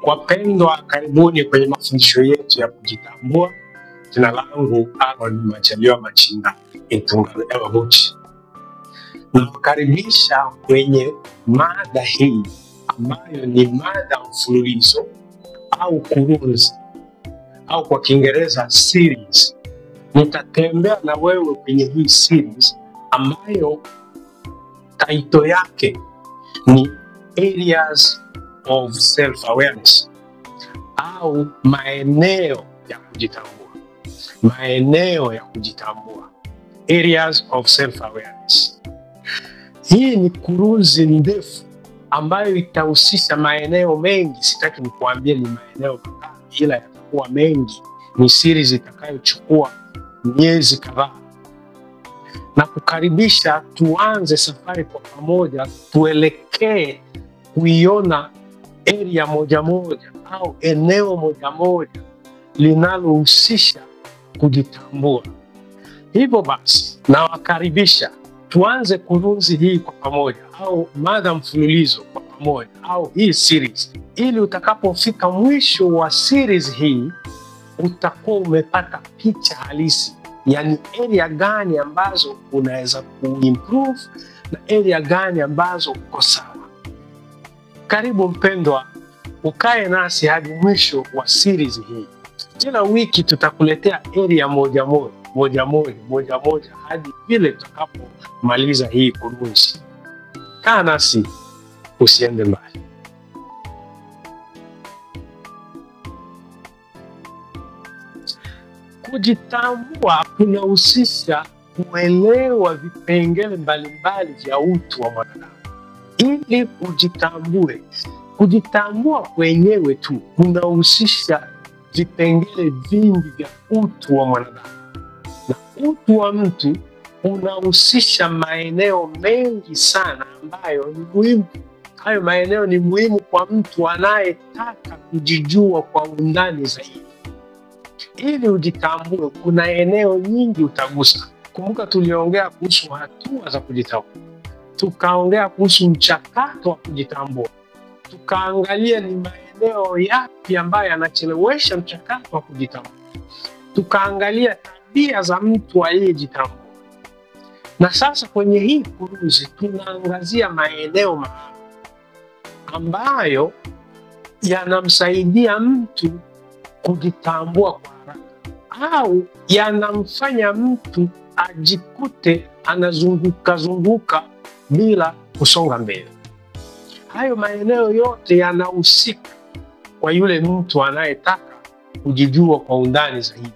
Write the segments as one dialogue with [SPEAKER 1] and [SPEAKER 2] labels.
[SPEAKER 1] Wapendwa, karibuni kwenye mafundisho yetu ya kujitambua. Jina langu Aaron Majaliwa Machinda Itungalo Ewabuchi. Nawakaribisha kwenye mada hii ambayo ni mada mfululizo au kurunzi au kwa Kiingereza series. Nitatembea na wewe kwenye hii series ambayo title yake ni Areas of Self-Awareness au maeneo ya kujitambua. Maeneo ya kujitambua, Areas of Self-Awareness. Hii ni kurunzi ndefu ambayo itahusisha maeneo mengi. Sitaki nikuambie ni maeneo kadhaa, ila yatakuwa mengi. Ni series itakayochukua miezi kadhaa. Na kukaribisha tuanze safari kwa pamoja, tuelekee kuiona area moja moja au eneo moja moja linalohusisha kujitambua. Hivyo basi, nawakaribisha tuanze kurunzi hii kwa pamoja au mada mfululizo kwa pamoja au hii series, ili utakapofika mwisho wa series hii utakuwa umepata picha halisi, yani area gani ambazo unaweza kuimprove na area gani ambazo uko sawa. Karibu mpendwa, ukae nasi hadi mwisho wa series hii. Kila wiki tutakuletea area moja moja hadi vile tutakapomaliza hii kurunzi. Kaa nasi, usiende mbali. Kujitambua kunahusisha kuelewa vipengele mbalimbali vya utu wa mwanadamu. Ili ujitambue, kujitambua kwenyewe tu kunahusisha vipengele vingi vya utu wa mwanadamu. Na utu wa mtu unahusisha maeneo mengi sana ambayo ni muhimu. Hayo maeneo ni muhimu kwa mtu anayetaka kujijua kwa undani zaidi. Ili ujitambue, kuna eneo nyingi utagusa. Kumbuka tuliongea kuhusu hatua za kujitambua, tukaongea kuhusu mchakato wa kujitambua, tukaangalia ni maeneo yapi ambayo yanachelewesha mchakato wa kujitambua, tukaangalia tabia za mtu aliyejitambua. Na sasa kwenye hii kurunzi tunaangazia maeneo maalum ambayo yanamsaidia mtu kujitambua kwa haraka au yanamfanya mtu ajikute anazunguka bila kusonga mbele. Hayo maeneo yote yanahusika kwa yule mtu anayetaka kujijua kwa undani zaidi.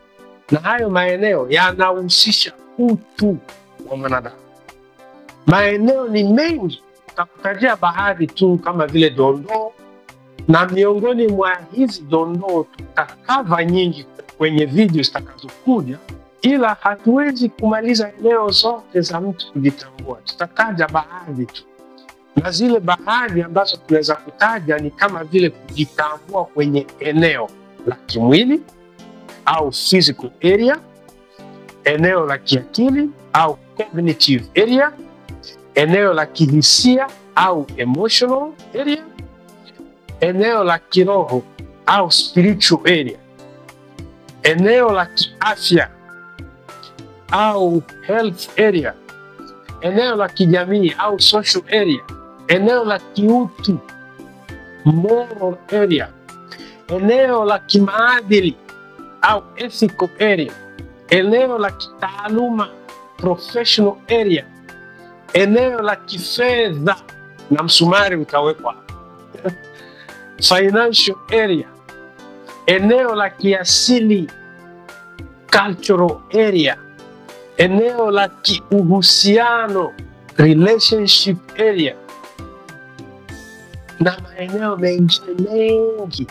[SPEAKER 1] Na hayo maeneo yanahusisha utu wa mwanadamu. Maeneo ni mengi, tutakutajia baadhi tu kama vile dondoo, na miongoni mwa hizi dondoo tutakava nyingi kwenye video zitakazokuja, ila hatuwezi kumaliza eneo zote za mtu kujitambua. Tutataja baadhi tu, na zile baadhi ambazo tunaweza kutaja ni kama vile kujitambua kwenye eneo la kimwili au physical area, eneo la kiakili au cognitive area, eneo la kihisia au emotional area, eneo la kiroho au spiritual area, eneo la kiafya au health area, eneo la kijamii au social area, eneo la kiutu moral area, eneo la kimaadili au ethical area, eneo la kitaaluma professional area, eneo la kifedha na msumari utawekwa financial area, eneo la kiasili cultural area, eneo la kiuhusiano relationship area, na maeneo mengine mengi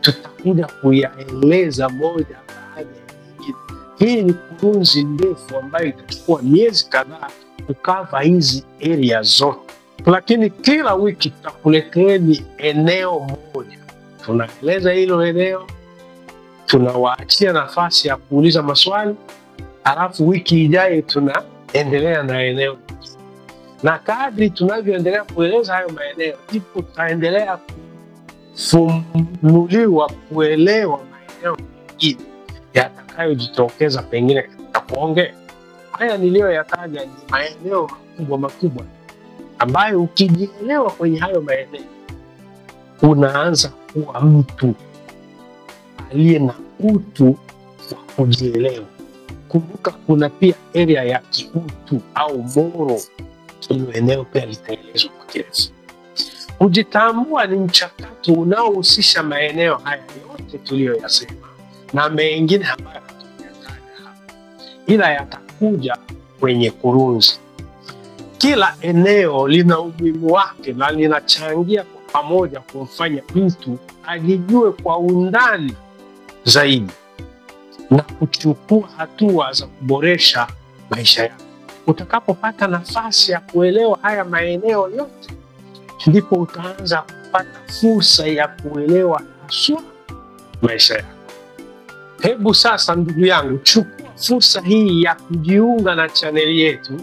[SPEAKER 1] tutakuja kuyaeleza moja baada ya nyingine. Hii ni kurunzi ndefu ambayo itachukua miezi kadhaa kukava hizi area zote, lakini kila wiki tutakuleteni eneo moja. Tunaeleza hilo eneo, tunawaachia nafasi ya kuuliza maswali, halafu wiki ijayo tunaendelea na eneo. Na kadri tunavyoendelea kueleza hayo maeneo, ndipo tutaendelea kufunuliwa kuelewa maeneo mengine yatakayojitokeza pengine katika kuongea. Haya niliyoyataja ni maeneo makubwa ambayo ukijielewa kwenye hayo maeneo unaanza kuwa mtu aliye na utu wa kujielewa. Kumbuka kuna pia area ya kiutu au moro, hilo eneo pia litaelezwa kwa kirefu. Kujitambua ni mchakato unaohusisha maeneo haya yote tuliyoyasema na mengine ambayo hatujataja hapa, ila yatakuja kwenye kurunzi. Kila eneo lina umuhimu wake na linachangia kwa pamoja kumfanya mtu ajijue kwa undani zaidi na kuchukua hatua za kuboresha maisha yake. Utakapopata nafasi ya kuelewa haya maeneo yote, ndipo utaanza kupata fursa ya kuelewa haswa maisha yako. Hebu sasa, ndugu yangu, chukua fursa hii ya kujiunga na chaneli yetu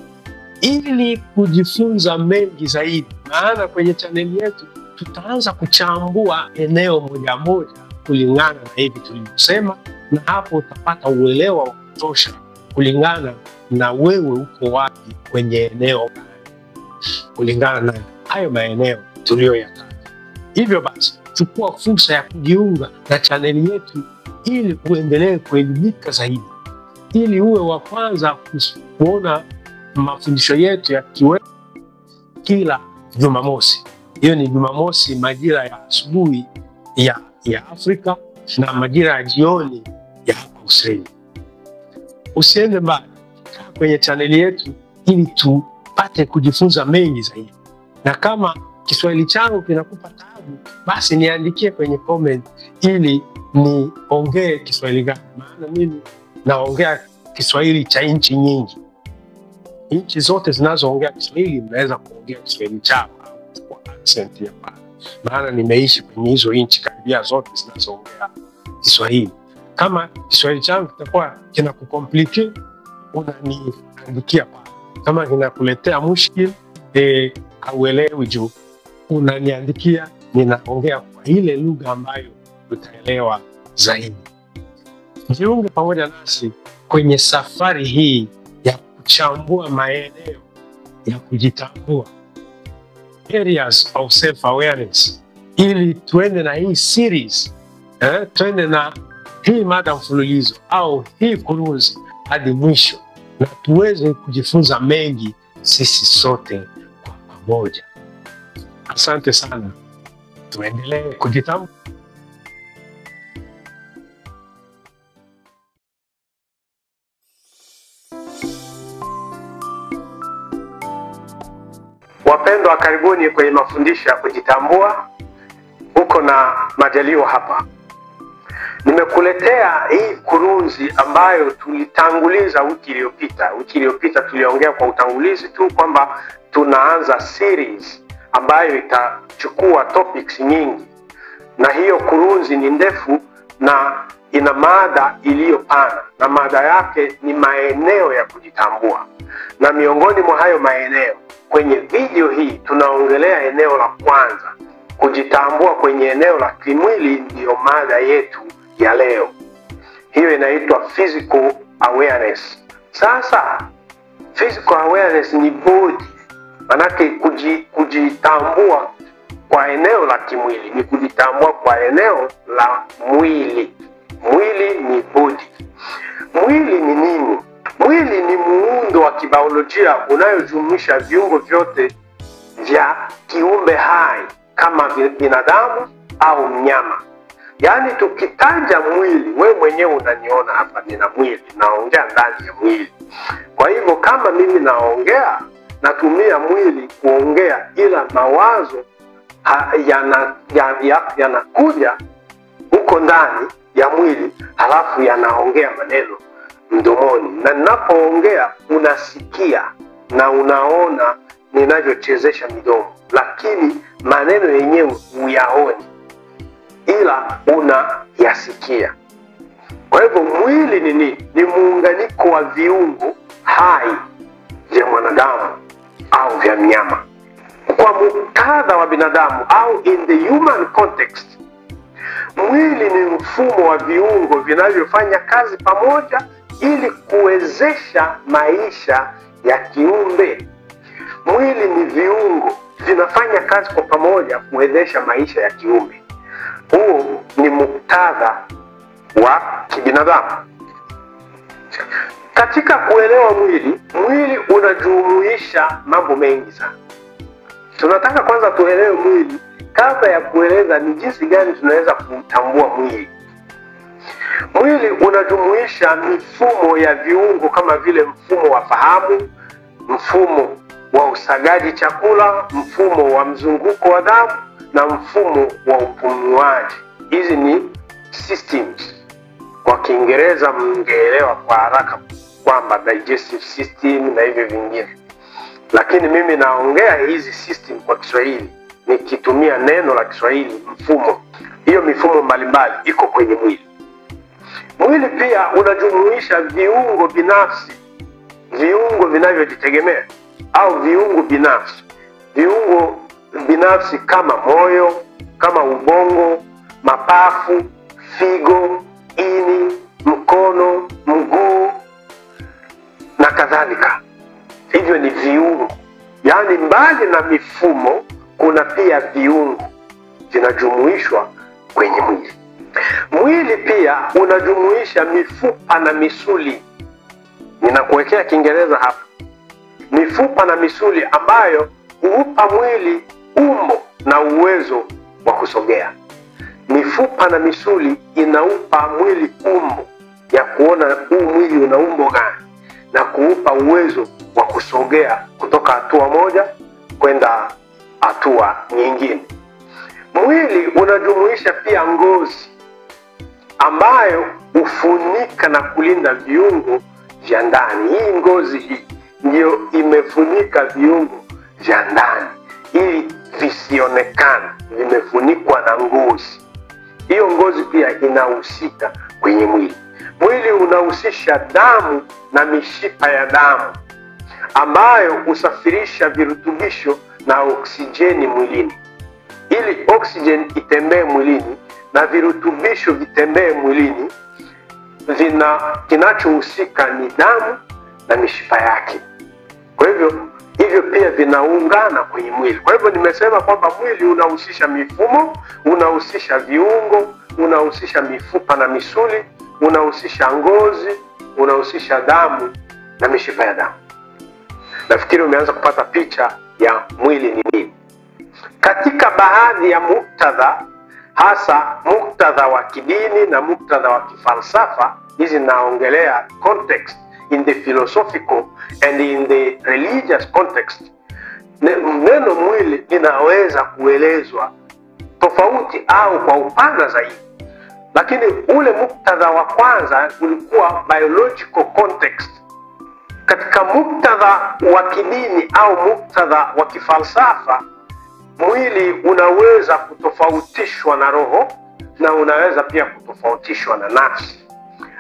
[SPEAKER 1] ili kujifunza mengi zaidi, maana kwenye chaneli yetu tutaanza kuchambua eneo moja moja kulingana na hivi tulivyosema, na hapo utapata uelewa wa kutosha kulingana na wewe uko wapi kwenye eneo gani, kulingana na hayo maeneo tuliyoyataja. Hivyo basi, chukua fursa ya kujiunga na chaneli yetu ili uendelee kuelimika zaidi, ili uwe wa kwanza kuona mafundisho yetu yakiwa kila Jumamosi. Hiyo ni Jumamosi majira ya asubuhi ya Afrika na majira ya jioni ya hapa Australia. Usiende mbali, kaa kwenye chaneli yetu ili tupate kujifunza mengi zaidi. Na kama Kiswahili changu kinakupa taabu, basi niandikie kwenye comment ili niongee Kiswahili gani, maana mimi naongea Kiswahili cha nchi nyingi. Nchi zote zinazoongea Kiswahili mnaweza kuongea Kiswahili chao kwa accent ya pale, maana nimeishi kwenye hizo nchi karibia zote zinazoongea Kiswahili. Kama Kiswahili changu kitakuwa kinakucomplicate, unaniandikia pale. Kama kinakuletea mushkil hauelewi juu, unaniandikia, ninaongea kwa ile lugha ambayo utaelewa zaidi. Jiunge pamoja nasi kwenye safari hii ya kuchambua maeneo ya kujitambua, areas of self awareness, ili tuende na hii series, tuende na hii mada mfululizo au hii kurunzi hadi mwisho, na tuweze kujifunza mengi sisi sote kwa pamoja. Asante sana, tuendelee kujitambua. Wapendwa, karibuni kwenye mafundisho ya kujitambua. Uko na Majaliwa hapa. Nimekuletea hii kurunzi ambayo tulitanguliza wiki iliyopita. Wiki iliyopita tuliongea kwa utangulizi tu kwamba tunaanza series ambayo itachukua topics nyingi, na hiyo kurunzi ni ndefu na ina mada iliyopana, na mada yake ni maeneo ya kujitambua. Na miongoni mwa hayo maeneo, kwenye video hii tunaongelea eneo la kwanza, kujitambua kwenye eneo la kimwili. Ndiyo mada yetu ya leo. Hiyo inaitwa physical awareness. Sasa physical awareness ni body, manake kujitambua kwa eneo la kimwili ni kujitambua kwa eneo la mwili. Mwili ni body. Mwili ni nini? Mwili ni muundo wa kibiolojia unayojumuisha viungo vyote vya kiumbe hai kama binadamu au mnyama. Yaani tukitaja mwili, wewe mwenyewe unaniona hapa nina mwili, naongea ndani ya mwili. Kwa hivyo kama mimi naongea, natumia mwili kuongea, ila mawazo yanakuja huko ndani ya mwili, halafu yanaongea maneno mdomoni. Na ninapoongea unasikia na unaona ninavyochezesha midomo, lakini maneno yenyewe huyaoni, ila unayasikia. Kwa hivyo mwili ni nini? Ni muunganiko wa viungo hai vya mwanadamu au vya mnyama. Kwa muktadha wa binadamu au in the human context, Mwili ni mfumo wa viungo vinavyofanya kazi pamoja ili kuwezesha maisha ya kiumbe. Mwili ni viungo vinafanya kazi kwa pamoja kuwezesha maisha ya kiumbe. Huo ni muktadha wa kibinadamu. Katika kuelewa mwili unajumuisha mambo mengi sana. Tunataka kwanza tuelewe mwili kabla ya kueleza ni jinsi gani tunaweza kutambua mwili. Mwili unajumuisha mifumo ya viungo kama vile mfumo wa fahamu, mfumo wa usagaji chakula, mfumo wa mzunguko wa damu na mfumo wa upumuaji. Hizi ni systems. Kwa Kiingereza mngeelewa kwa haraka kwamba digestive system na hivyo vingine. Lakini mimi naongea hizi system kwa Kiswahili nikitumia neno la Kiswahili mfumo. Hiyo mifumo mbalimbali iko kwenye mwili. Mwili pia unajumuisha viungo binafsi, viungo vinavyojitegemea au viungo binafsi. Viungo binafsi kama moyo, kama ubongo, mapafu, figo, ini, mkono, mguu na kadhalika. Hivyo ni viungo. Yaani mbali na mifumo kuna pia viungo vinajumuishwa kwenye mwili. Mwili pia unajumuisha mifupa na misuli. Ninakuwekea Kiingereza hapa. Mifupa na misuli ambayo huupa mwili umbo na uwezo wa kusogea. Mifupa na misuli inaupa mwili umbo ya kuona huu mwili una umbo gani na kuupa uwezo wa kusogea kutoka hatua moja kwenda hatua nyingine. Mwili unajumuisha pia ngozi ambayo hufunika na kulinda viungo vya ndani. Hii ngozi hii ndio imefunika viungo vya ndani ili visionekane, vimefunikwa na ngozi. Hiyo ngozi pia inahusika kwenye mwili. Mwili unahusisha damu na mishipa ya damu ambayo husafirisha virutubisho na oksijeni mwilini. Ili oksijeni itembee mwilini na virutubisho vitembee mwilini, kinachohusika ni damu na mishipa yake. Kwa hivyo pia vinaungana kwenye mwili. Kwa hivyo nimesema kwamba mwili unahusisha mifumo, unahusisha viungo, unahusisha mifupa na misuli, unahusisha ngozi, unahusisha damu na mishipa ya damu. Nafikiri umeanza kupata picha ya mwili ni nini. Katika baadhi ya muktadha, hasa muktadha wa kidini na muktadha wa kifalsafa, hizi naongelea context in the philosophical and in the religious context, neno mwili linaweza kuelezwa tofauti au kwa upana zaidi. Lakini ule muktadha wa kwanza ulikuwa biological context. Katika muktadha wa kidini au muktadha wa kifalsafa, mwili unaweza kutofautishwa na roho na unaweza pia kutofautishwa na nafsi,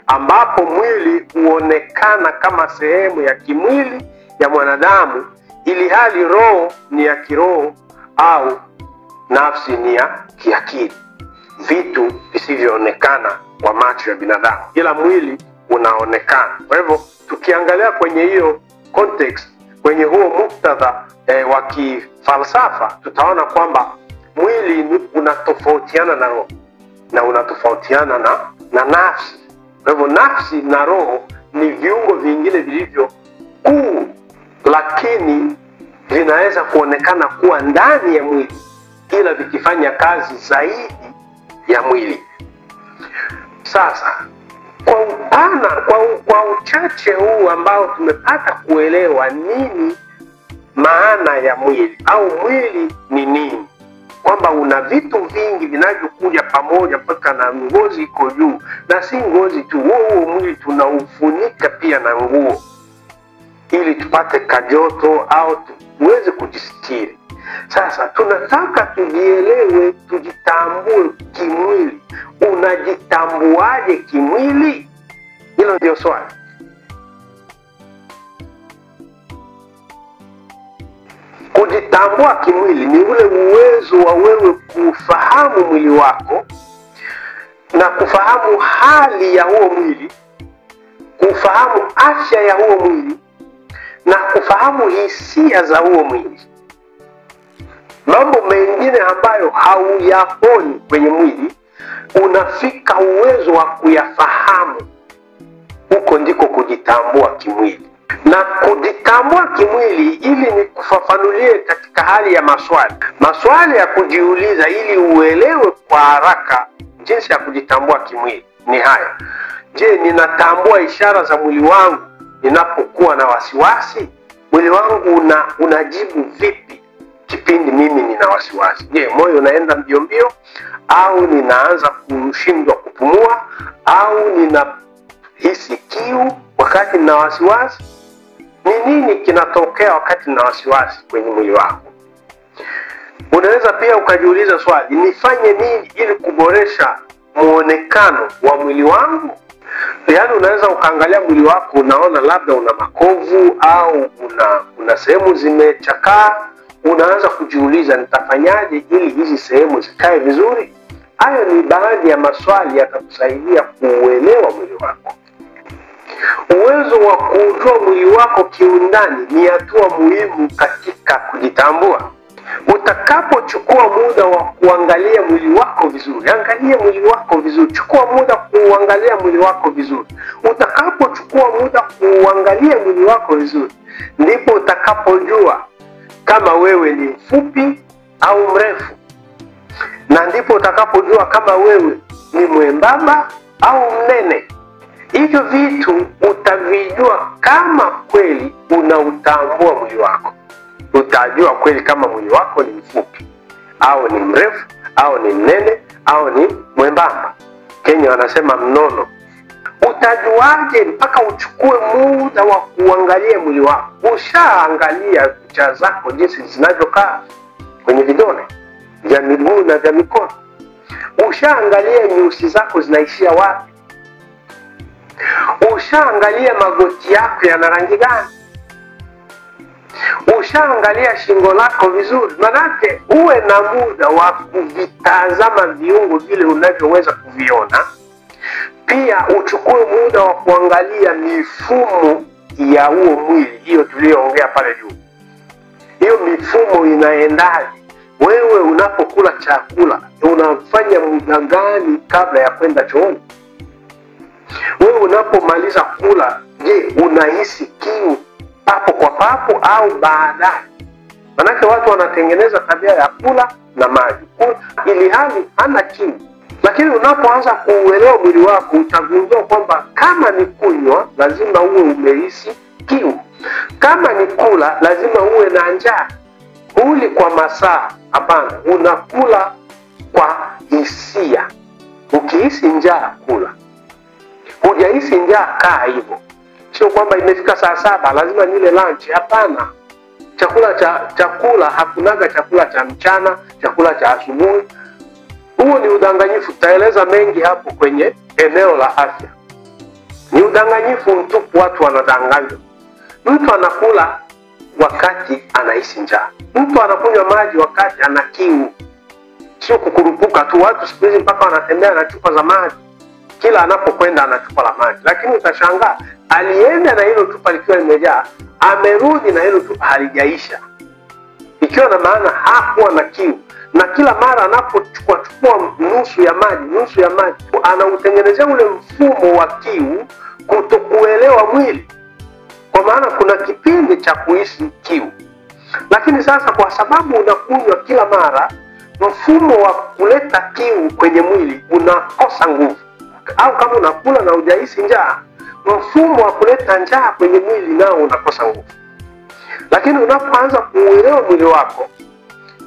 [SPEAKER 1] ambapo mwili huonekana kama sehemu ya kimwili ya mwanadamu, ili hali roho ni ya kiroho au nafsi ni ya kiakili, vitu visivyoonekana kwa macho ya binadamu, ila mwili unaonekana. Kwa hivyo tukiangalia kwenye hiyo context, kwenye huo muktadha wa kifalsafa, tutaona kwamba mwili unatofautiana na roho na unatofautiana na nafsi. Kwa hivyo nafsi na roho ni viungo vingine vilivyo kuu, lakini vinaweza kuonekana kuwa ndani ya mwili ila vikifanya kazi zaidi ya mwili. Sasa kwa upana, kwa uchache huu ambao tumepata kuelewa nini maana ya mwili au mwili ni nini, kwamba una vitu vingi vinavyokuja pamoja mpaka na ngozi iko juu, na si ngozi tu, huo mwili tunaufunika pia na nguo ili tupate kajoto au tuweze kujistiri. Sasa tunataka tujielewe, tujitambue kimwili. Unajitambuaje kimwili? Hilo ndio swali. Kujitambua kimwili ni ule uwezo wa wewe kufahamu mwili wako na kufahamu hali ya huo mwili, kufahamu afya ya huo mwili, na kufahamu hisia za huo mwili. Mambo mengine ambayo hauyaoni kwenye mwili unafika uwezo wa kuyafahamu. Huko ndiko kujitambua kimwili. Na kujitambua kimwili, ili ni kufafanulie katika hali ya maswali ya kujiuliza ili uelewe kwa haraka jinsi ya kujitambua kimwili ni haya: je, ninatambua ishara za mwili wangu ninapokuwa na wasiwasi? Mwili wangu unajibu vipi kipindi mimi nina wasiwasi? Je, moyo unaenda mbio mbio, au ninaanza kushindwa kupumua, au ninahisi kiu wakati nina wasiwasi? Ni nini kinatokea wakati nina wasiwasi kwenye mwili wako? Unaweza pia ukajiuliza swali: nifanye nini ili kuboresha muonekano wa mwili wangu? Yaani unaweza ukaangalia mwili wako, unaona labda una makovu au una sehemu zimechakaa. Unaanza kujiuliza, nitafanyaje ili hizi sehemu zikae vizuri? Hayo ni baadhi ya maswali yatakusaidia kuuelewa mwili wako. Uwezo wa kujua mwili wako kiundani ni hatua muhimu katika kujitambua. Utakapochukua muda wa kuangalia mwili wako vizuri, angalia mwili wako vizuri, chukua muda kuangalia mwili wako vizuri. Utakapochukua muda kuangalia mwili wako vizuri, ndipo utakapojua kama wewe ni mfupi au mrefu, na ndipo utakapojua kama wewe ni mwembamba au mnene. Hivyo vitu utavijua kama kweli unautambua mwili wako. Utajua kweli kama mwili wako ni mfupi au ni mrefu au ni mnene au ni mwembamba. Kenya wanasema mnono. Utajuaje? Mpaka uchukue muda wa kuangalia mwili wako. Ushaangalia kucha zako jinsi zinavyokaa kwenye vidole vya miguu na vya mikono? Ushaangalia nyusi zako zinaishia wapi? Ushaangalia magoti yako yana rangi gani? Ushaangalia shingo lako vizuri? Manake uwe na muda wa kuvitazama viungo vile unavyoweza kuviona. Pia uchukue muda wa kuangalia mifumo ya huo mwili, hiyo tuliyoongea pale juu. Hiyo mifumo inaendaje? Wewe unapokula chakula unafanya muda gani kabla ya kwenda chooni? Wewe unapomaliza kula, je, unahisi kiu papo kwa papo au baadaye? Manake watu wanatengeneza tabia ya kula na maji ili hali hana kiu. Lakini unapoanza kuuelewa mwili wako, utagundua kwamba kama ni kunywa lazima uwe umehisi kiu, kama ni kula lazima uwe na njaa. Huli kwa masaa, hapana, unakula kwa hisia. Ukihisi njaa, kula. Hujahisi njaa, kaa hivyo. Sio kwamba imefika saa 7 lazima nile lunch. Hapana. Chakula hakunaga chakula cha mchana, chakula cha asubuhi. Huo ni udanganyifu. Taeleza mengi hapo kwenye eneo la afya. Ni udanganyifu mtupu, watu wanadanganywa. Mtu anakula wakati anahisi njaa. Mtu anakunywa maji wakati ana kiu. Sio kukurupuka tu. Watu siku hizi mpaka wanatembea na chupa za maji. Kila anapokwenda ana chupa la maji. Lakini utashangaa, alienda na hilo chupa likiwa limejaa, amerudi na hilo chupa halijaisha. Ikiwa na maana hakuwa na kiu. Na kila mara anapochukua nusu ya maji, anautengenezea ule mfumo wa kiu, kutokuelewa mwili. Kwa maana kuna kipindi cha kuhisi kiu. Lakini sasa kwa sababu unakunywa kila mara, mfumo wa kuleta kiu kwenye mwili unakosa nguvu. Au kama unakula na hujahisi njaa, mfumo wa kuleta njaa kwenye mwili nao unakosa nguvu. Lakini unapoanza kuuelewa mwili wako,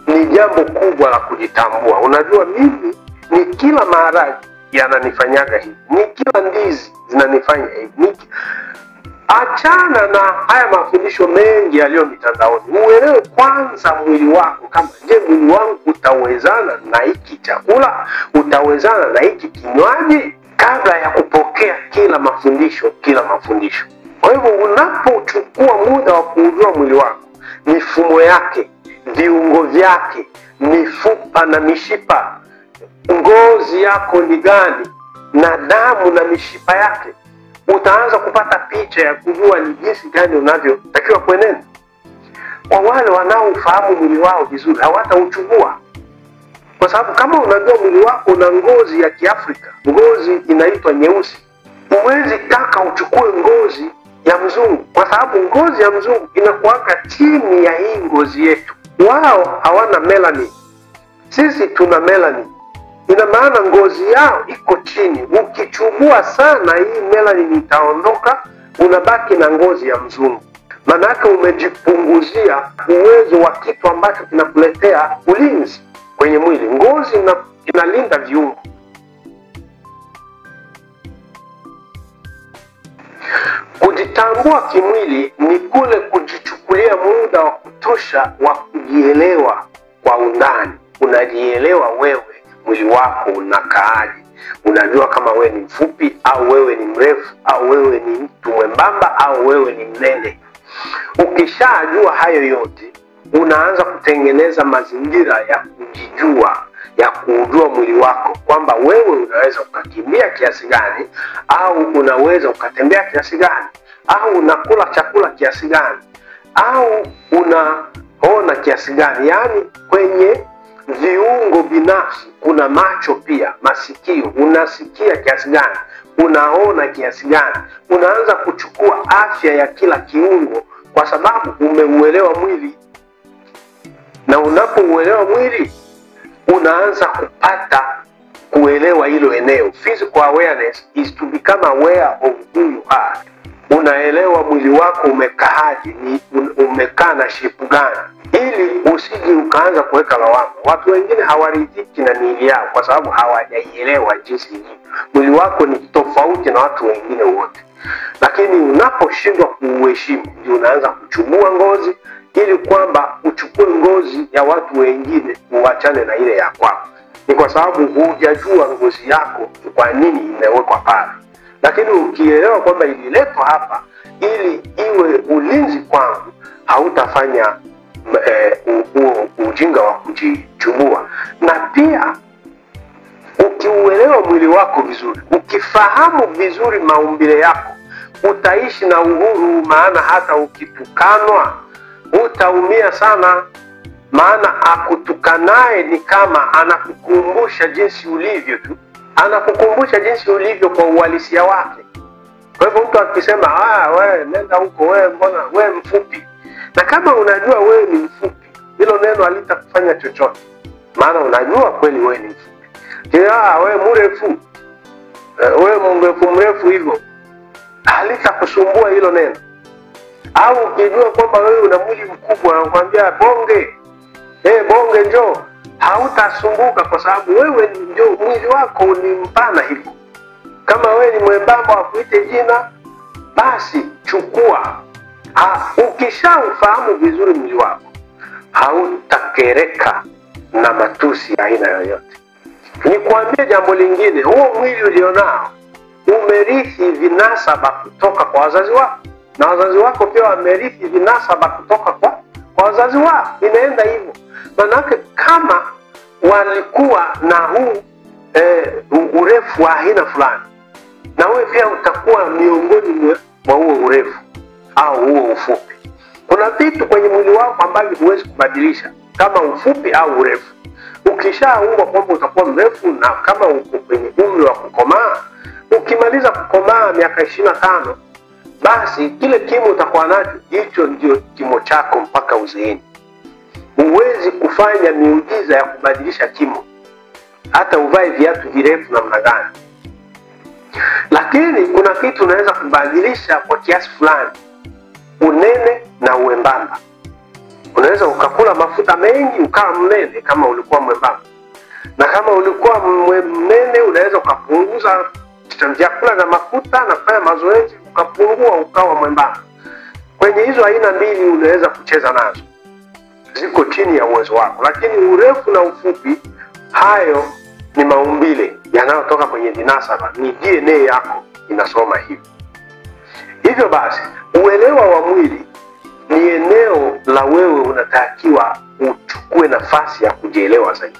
[SPEAKER 1] ni jambo kubwa la kujitambua. Unajua, mimi ni kila maharage yananifanyaga hivi, ni kila ndizi zinanifanya hivi. Achana na haya mafundisho mengi yaliyo mitandaoni. Uelewe kwanza mwili wako. Kama je, mwili wangu utawezana na hiki chakula? Utawezana na hiki kinywaji? Kabla ya kupokea kila mafundisho. Kwa hivyo unapochukua muda wa kujua mwili wako, mifumo yake, viungo vyake, mifupa na mishipa, ngozi yako ni gani, na damu na mishipa yake, utaanza kupata picha ya kujua ni jinsi gani unavyotakiwa kuenenda. Kwa wale wanaofahamu mwili wao vizuri, hawatauchukua. Kwa sababu kama unajua mwili wako una ngozi ya Kiafrika, ngozi inaitwa nyeusi, huwezi taka uchukue ngozi ya mzungu, kwa sababu ngozi ya mzungu inakuwaka chini ya hii ngozi yetu. Wao hawana melanin, sisi tuna melanin. Ina maana ngozi yao iko chini. Ukichubua sana, hii melanin itaondoka, unabaki na ngozi ya mzungu. Manake umejipunguzia uwezo wa kitu ambacho kinakuletea ulinzi kwenye mwili. Ngozi inalinda viungo. Kujitambua kimwili ni kule kujichukulia muda wa kutosha wa kujielewa kwa undani. Unajielewa wewe, mwili wako unakaaje. Unajua kama wewe ni mfupi au wewe ni mrefu, au wewe ni mtu mwembamba au wewe ni mnene. Ukishajua hayo yote, unaanza kutengeneza mazingira ya kujijua, ya kujua mwili wako, kwamba wewe unaweza ukakimbia kiasi gani, au unaweza ukatembea kiasi gani, au unakula chakula kiasi gani, au unaona kiasi gani. Yaani kwenye viungo binafsi kuna macho pia, masikio, unasikia kiasi gani, unaona kiasi gani. Unaanza kuchukua afya ya kila kiungo kwa sababu umeuelewa mwili. Na unapouelewa mwili, unaanza kupata kuelewa hilo eneo. Physical awareness is to become aware of who you are. Unaelewa mwili wako umekaaje, ni umekaa na shape gani, ili usije ukaanza kuweka lawama. Watu wengine hawaridhiki na miili yao kwa sababu hawajaielewa jinsi ilivyo. Mwili wako ni tofauti na watu wengine wote. Lakini unaposhindwa kuuheshimu, ndio unaanza kuchubua ngozi, ili kwamba uchukue ngozi ya watu wengine uachane na ile ya kwako. Ni kwa sababu hujajua ngozi yako kwa nini imewekwa pale. Lakini ukielewa kwamba ililetwa hapa ili iwe ulinzi kwangu, hautafanya ujinga wa kujichubua. Na pia ukiuelewa mwili wako vizuri, ukifahamu vizuri maumbile yako, utaishi na uhuru. Maana hata ukitukanwa utaumia sana, maana akutukanaye ni kama anakukumbusha jinsi ulivyo tu, anakukumbusha jinsi ulivyo kwa uhalisia wake. Kwa hivyo mtu akisema wewe nenda huko, wewe mbona wewe mfupi, na kama unajua wewe ni mfupi, hilo neno halitakufanya chochote, maana unajua kweli wewe ni mfupi. Wewe mrefu, wewe mrefu hivyo, halitakusumbua hilo neno. Au ukijua kwamba wewe una mwili mkubwa, anakuambia bonge, bonge njoo, hautasumbuka kwa sababu wewe ndio mwili wako ni mpana hivyo. Kama wewe ni mwembamba wakuite jina, basi chukua. Ukishaufahamu vizuri mwili wako, hautakereka na matusi ya aina yoyote. Nikwambie jambo lingine, huo mwili ulionao umerithi vinasaba kutoka kwa wazazi wako, na wazazi wako pia wamerithi vinasaba kutoka kwa wazazi wao. Inaenda hivyo. Manake kama walikuwa na huu urefu wa aina fulani, na wewe pia utakuwa miongoni mwa huo urefu au huo ufupi. Kuna vitu kwenye mwili wako ambavyo huwezi kubadilisha, kama ufupi au urefu. Ukishaumbwa kwamba utakuwa mrefu, na kama uko kwenye umri wa kukomaa, ukimaliza kukomaa miaka 25, basi kile kimo utakuwa nacho, hicho ndio kimo chako mpaka uzeeni. Huwezi kufanya miujiza ya kubadilisha kimo, hata uvae viatu virefu namna gani. Lakini kuna kitu unaweza kubadilisha kwa kiasi fulani, unene na uembamba. Unaweza ukakula mafuta mengi ukawa mnene kama ulikuwa mwembamba, na kama ulikuwa mnene unaweza ukapunguza vyakula na mafuta na kufanya mazoezi, ukapungua ukawa mwembamba. Kwenye hizo aina mbili unaweza kucheza nazo, ziko chini ya uwezo wako. Lakini urefu na ufupi, hayo ni maumbile yanayotoka kwenye vinasaba, ni DNA yako inasoma hivyo. Hivyo basi, uelewa wa mwili ni eneo la wewe unatakiwa uchukue nafasi ya kujielewa zaidi.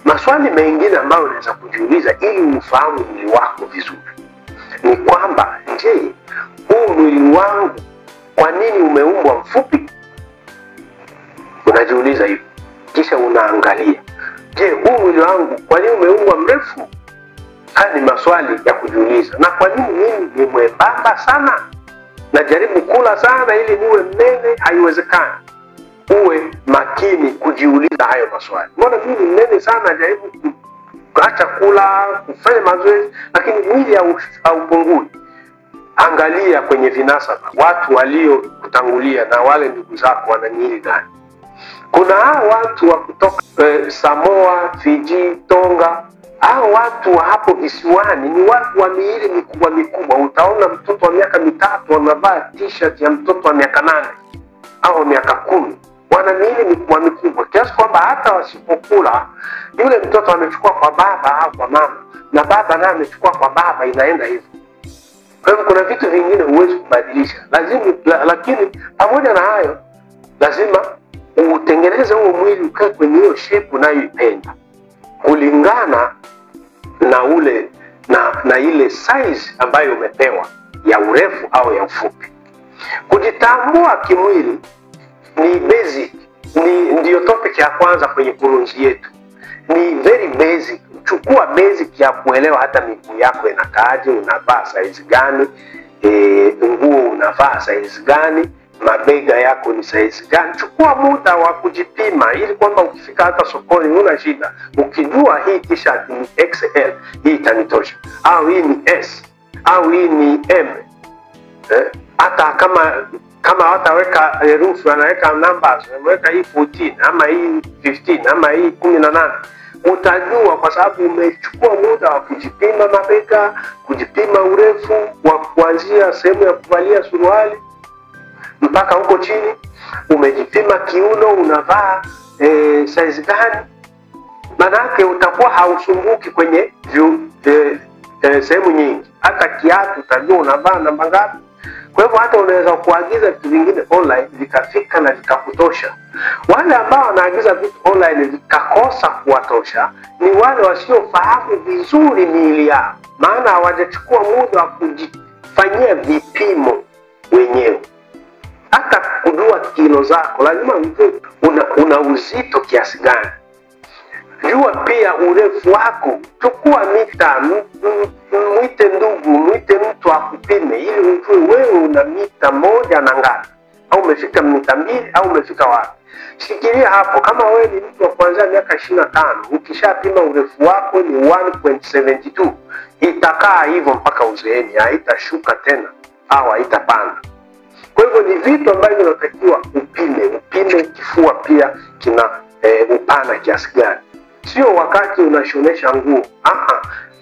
[SPEAKER 1] Maswali mengine ambayo unaweza kujiuliza ili ufahamu mwili wako vizuri ni kwamba, je, huu mwili wangu kwa nini umeumbwa mfupi? Unajiuliza hivyo. Kisha unaangalia, je, huu mwili wangu kwa nini umeumbwa mrefu? Haya ni maswali ya kujiuliza. Na kwa nini mimi ni mwembamba sana? Najaribu kula sana ili niwe mnene, haiwezekani. Uwe makini kujiuliza hayo maswali. Mbona mimi ni mnene sana, najaribu kuacha kula, kufanya mazoezi, lakini mwili haupungui? Angalia kwenye vinasaba, watu walio kutangulia na wale ndugu zako wana miili gani? Kuna hao watu wa kutoka Samoa, Fiji, Tonga. Hao watu wa hapo visiwani ni watu wa miili mikubwa mikubwa. Utaona mtoto wa miaka 3 anavaa t-shirt ya mtoto wa miaka 8 au miaka 10. Wana miili mikubwa mikubwa kiasi kwamba hata wasipokula, yule mtoto amechukua kwa baba au kwa mama, na baba naye amechukua kwa baba, inaenda hivyo. Kwa hivyo kuna vitu vingine huwezi kubadilisha. Lakini pamoja na hayo, lazima utengeneze huo mwili ukae kwenye hiyo shape unayoipenda, kulingana na na ile size ambayo umepewa, ya urefu au ya ufupi. Kujitambua kimwili ni basic, ndio topic ya kwanza kwenye kurunzi yetu. Ni very basic. Chukua basic ya kuelewa hata miguu yako inakaaje, unavaa size gani, nguo unavaa size gani, mabega yako ni size gani. Chukua muda wa kujipima ili kwamba ukifika hata sokoni una shida. Ukijua hii t-shirt ni XL, hii itanitosha, au hii ni S, au hii ni M. Hata kama wataweka herufi, wanaweka numbers, wanaweka hii 14 ama hii 15 ama hii 18, utajua kwa sababu umechukua muda wa kujipima mabega, kujipima urefu wa kuanzia sehemu ya kuvalia suruali mpaka huko chini. Umejipima kiuno, unavaa size gani. Manake utakuwa hausumbuki kwenye sehemu nyingi. Hata kiatu utajua unavaa namba ngapi. Kwa hivyo hata unaweza kuagiza vitu vingine online vikafika na vikakutosha. Wale ambao wanaagiza vitu online vikakosa kuwatosha ni wale wasiofahamu vizuri miili yao, maana hawajachukua muda wa kujifanyia vipimo wenyewe. Hata kujua kilo zako, lazima ujue una uzito kiasi gani. Jua pia urefu wako. Chukua mita, mwite ndugu, mwite mtu akupime ili ujue wewe una mita 1 na ngapi, au umefika mita 2 au umefika wapi. Shikilia hapo. Kama wewe ni mtu wa kuanzia miaka 25, ukishapima urefu wako ni 1.72, itakaa hivyo mpaka uzeeni, haitashuka tena au haitapanda. Kwa hivyo ni vitu ambavyo unatakiwa upime kifua pia kina upana kiasi gani. Sio wakati unashonesha nguo.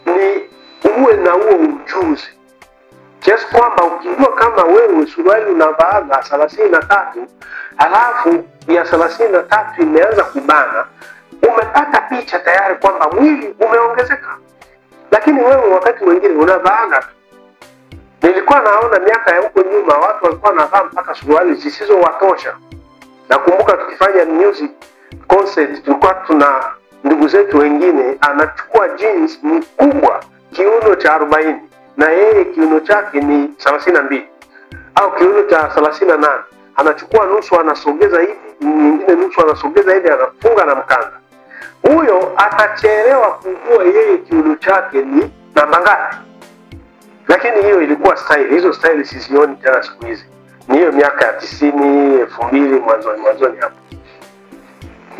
[SPEAKER 1] Ni uwe na huo ujuzi kiasi kwamba ukijua kama wewe suruali unavaa 33, halafu ya 33 imeanza kubana, umepata picha tayari kwamba mwili umeongezeka. Lakini wewe wakati mwingine unavaa. Nilikuwa naona miaka ya huko nyuma watu walikuwa wanavaa mpaka suruali zisizowatosha. Nakumbuka tukifanya music concert, tulikuwa tuna ndugu zetu wengine anachukua jeans mkubwa kiuno cha 40 na yeye kiuno chake ni 32 au kiuno cha 38, anachukua nusu anasogeza hivi, nyingine nusu anasogeza hivi, anafunga na mkanda. Huyo atachelewa kujua yeye kiuno chake ni namba ngapi. Lakini hiyo ilikuwa style. Hizo style sizioni tena siku hizi. Ni hiyo miaka ya 90, 2000 mwanzoni hapo.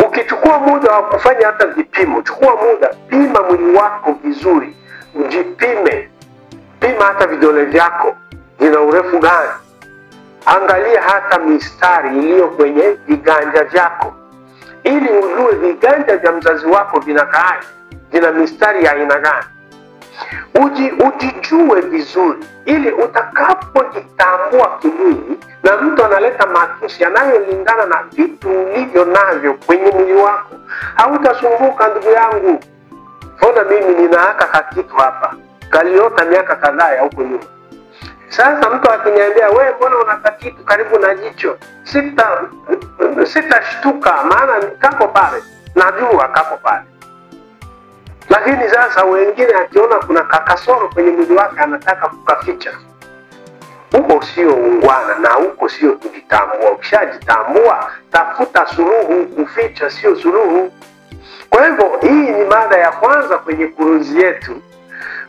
[SPEAKER 1] Ukichukua muda wa kufanya hata vipimo, chukua muda, pima mwili wako vizuri, ujipime. Pima hata vidole vyako vina urefu gani. Angalia hata mistari iliyo kwenye viganja vyako, ili ujue viganja vya mzazi wako vinakaaje, vina mistari ya aina gani. Ujijue vizuri ili utakapojitambua kimwili na mtu analeta matusi yanayolingana na vitu ulivyo navyo kwenye mwili wako, hautasumbuka ndugu yangu. Ona mimi nina haka kitu hapa, kaliota miaka kadhaa ya huko nyuma. Sasa mtu akiniambia wewe mbona una kitu karibu na jicho, sitashtuka, maana kako pale, najua kako pale. Lakini sasa wengine akiona kuna kasoro kwenye mwili wake anataka kukaficha. Huko sio ungwana na huko sio kujitambua. Ukishajitambua, tafuta suluhu. Kuficha sio suluhu. Kwa hivyo hii ni mada ya kwanza kwenye kurunzi yetu,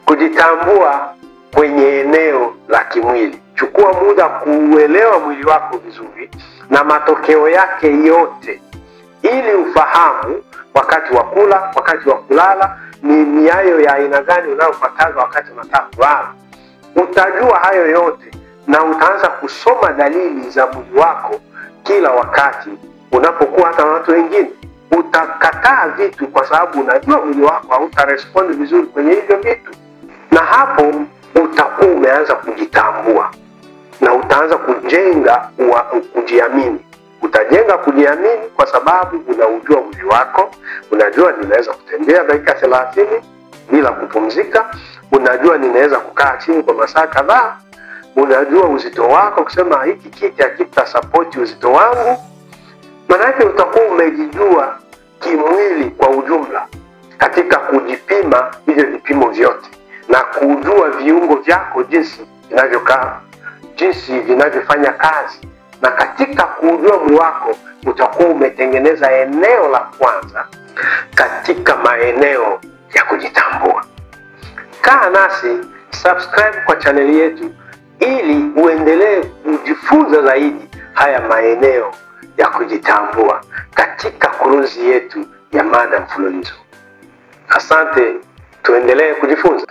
[SPEAKER 1] kujitambua kwenye eneo la kimwili. Chukua muda kuuelewa mwili wako vizuri na matokeo yake yote, ili ufahamu wakati wa kula, wakati wa kulala, ni miayo ya aina gani unayopataza wakati unataka kulala. Utajua hayo yote na utaanza kusoma dalili za mwili wako kila wakati unapokuwa hata na watu wengine. Utakataa vitu kwa sababu unajua mwili wako hautarespond vizuri kwenye hivyo vitu, na hapo utakuwa umeanza kujitambua na utaanza kujenga kujiamini. Utajenga kujiamini kwa sababu unaujua mwili wako. Unajua ninaweza kutembea dakika 30 bila kupumzika. Unajua ninaweza kukaa chini kwa masaa kadhaa. Unajua uzito wako, kusema hiki kiti hakita support uzito wangu. Maana utakuwa umejijua kimwili kwa ujumla katika kujipima vile vipimo vyote na kujua viungo vyako jinsi vinavyokaa, jinsi vinavyofanya kazi. Na katika kujua mwili wako utakuwa umetengeneza eneo la kwanza katika maeneo ya kujitambua. Kaa nasi, subscribe kwa chaneli yetu ili uendelee kujifunza zaidi haya maeneo ya kujitambua katika kurunzi yetu ya mada mfululizo. Asante, tuendelee kujifunza.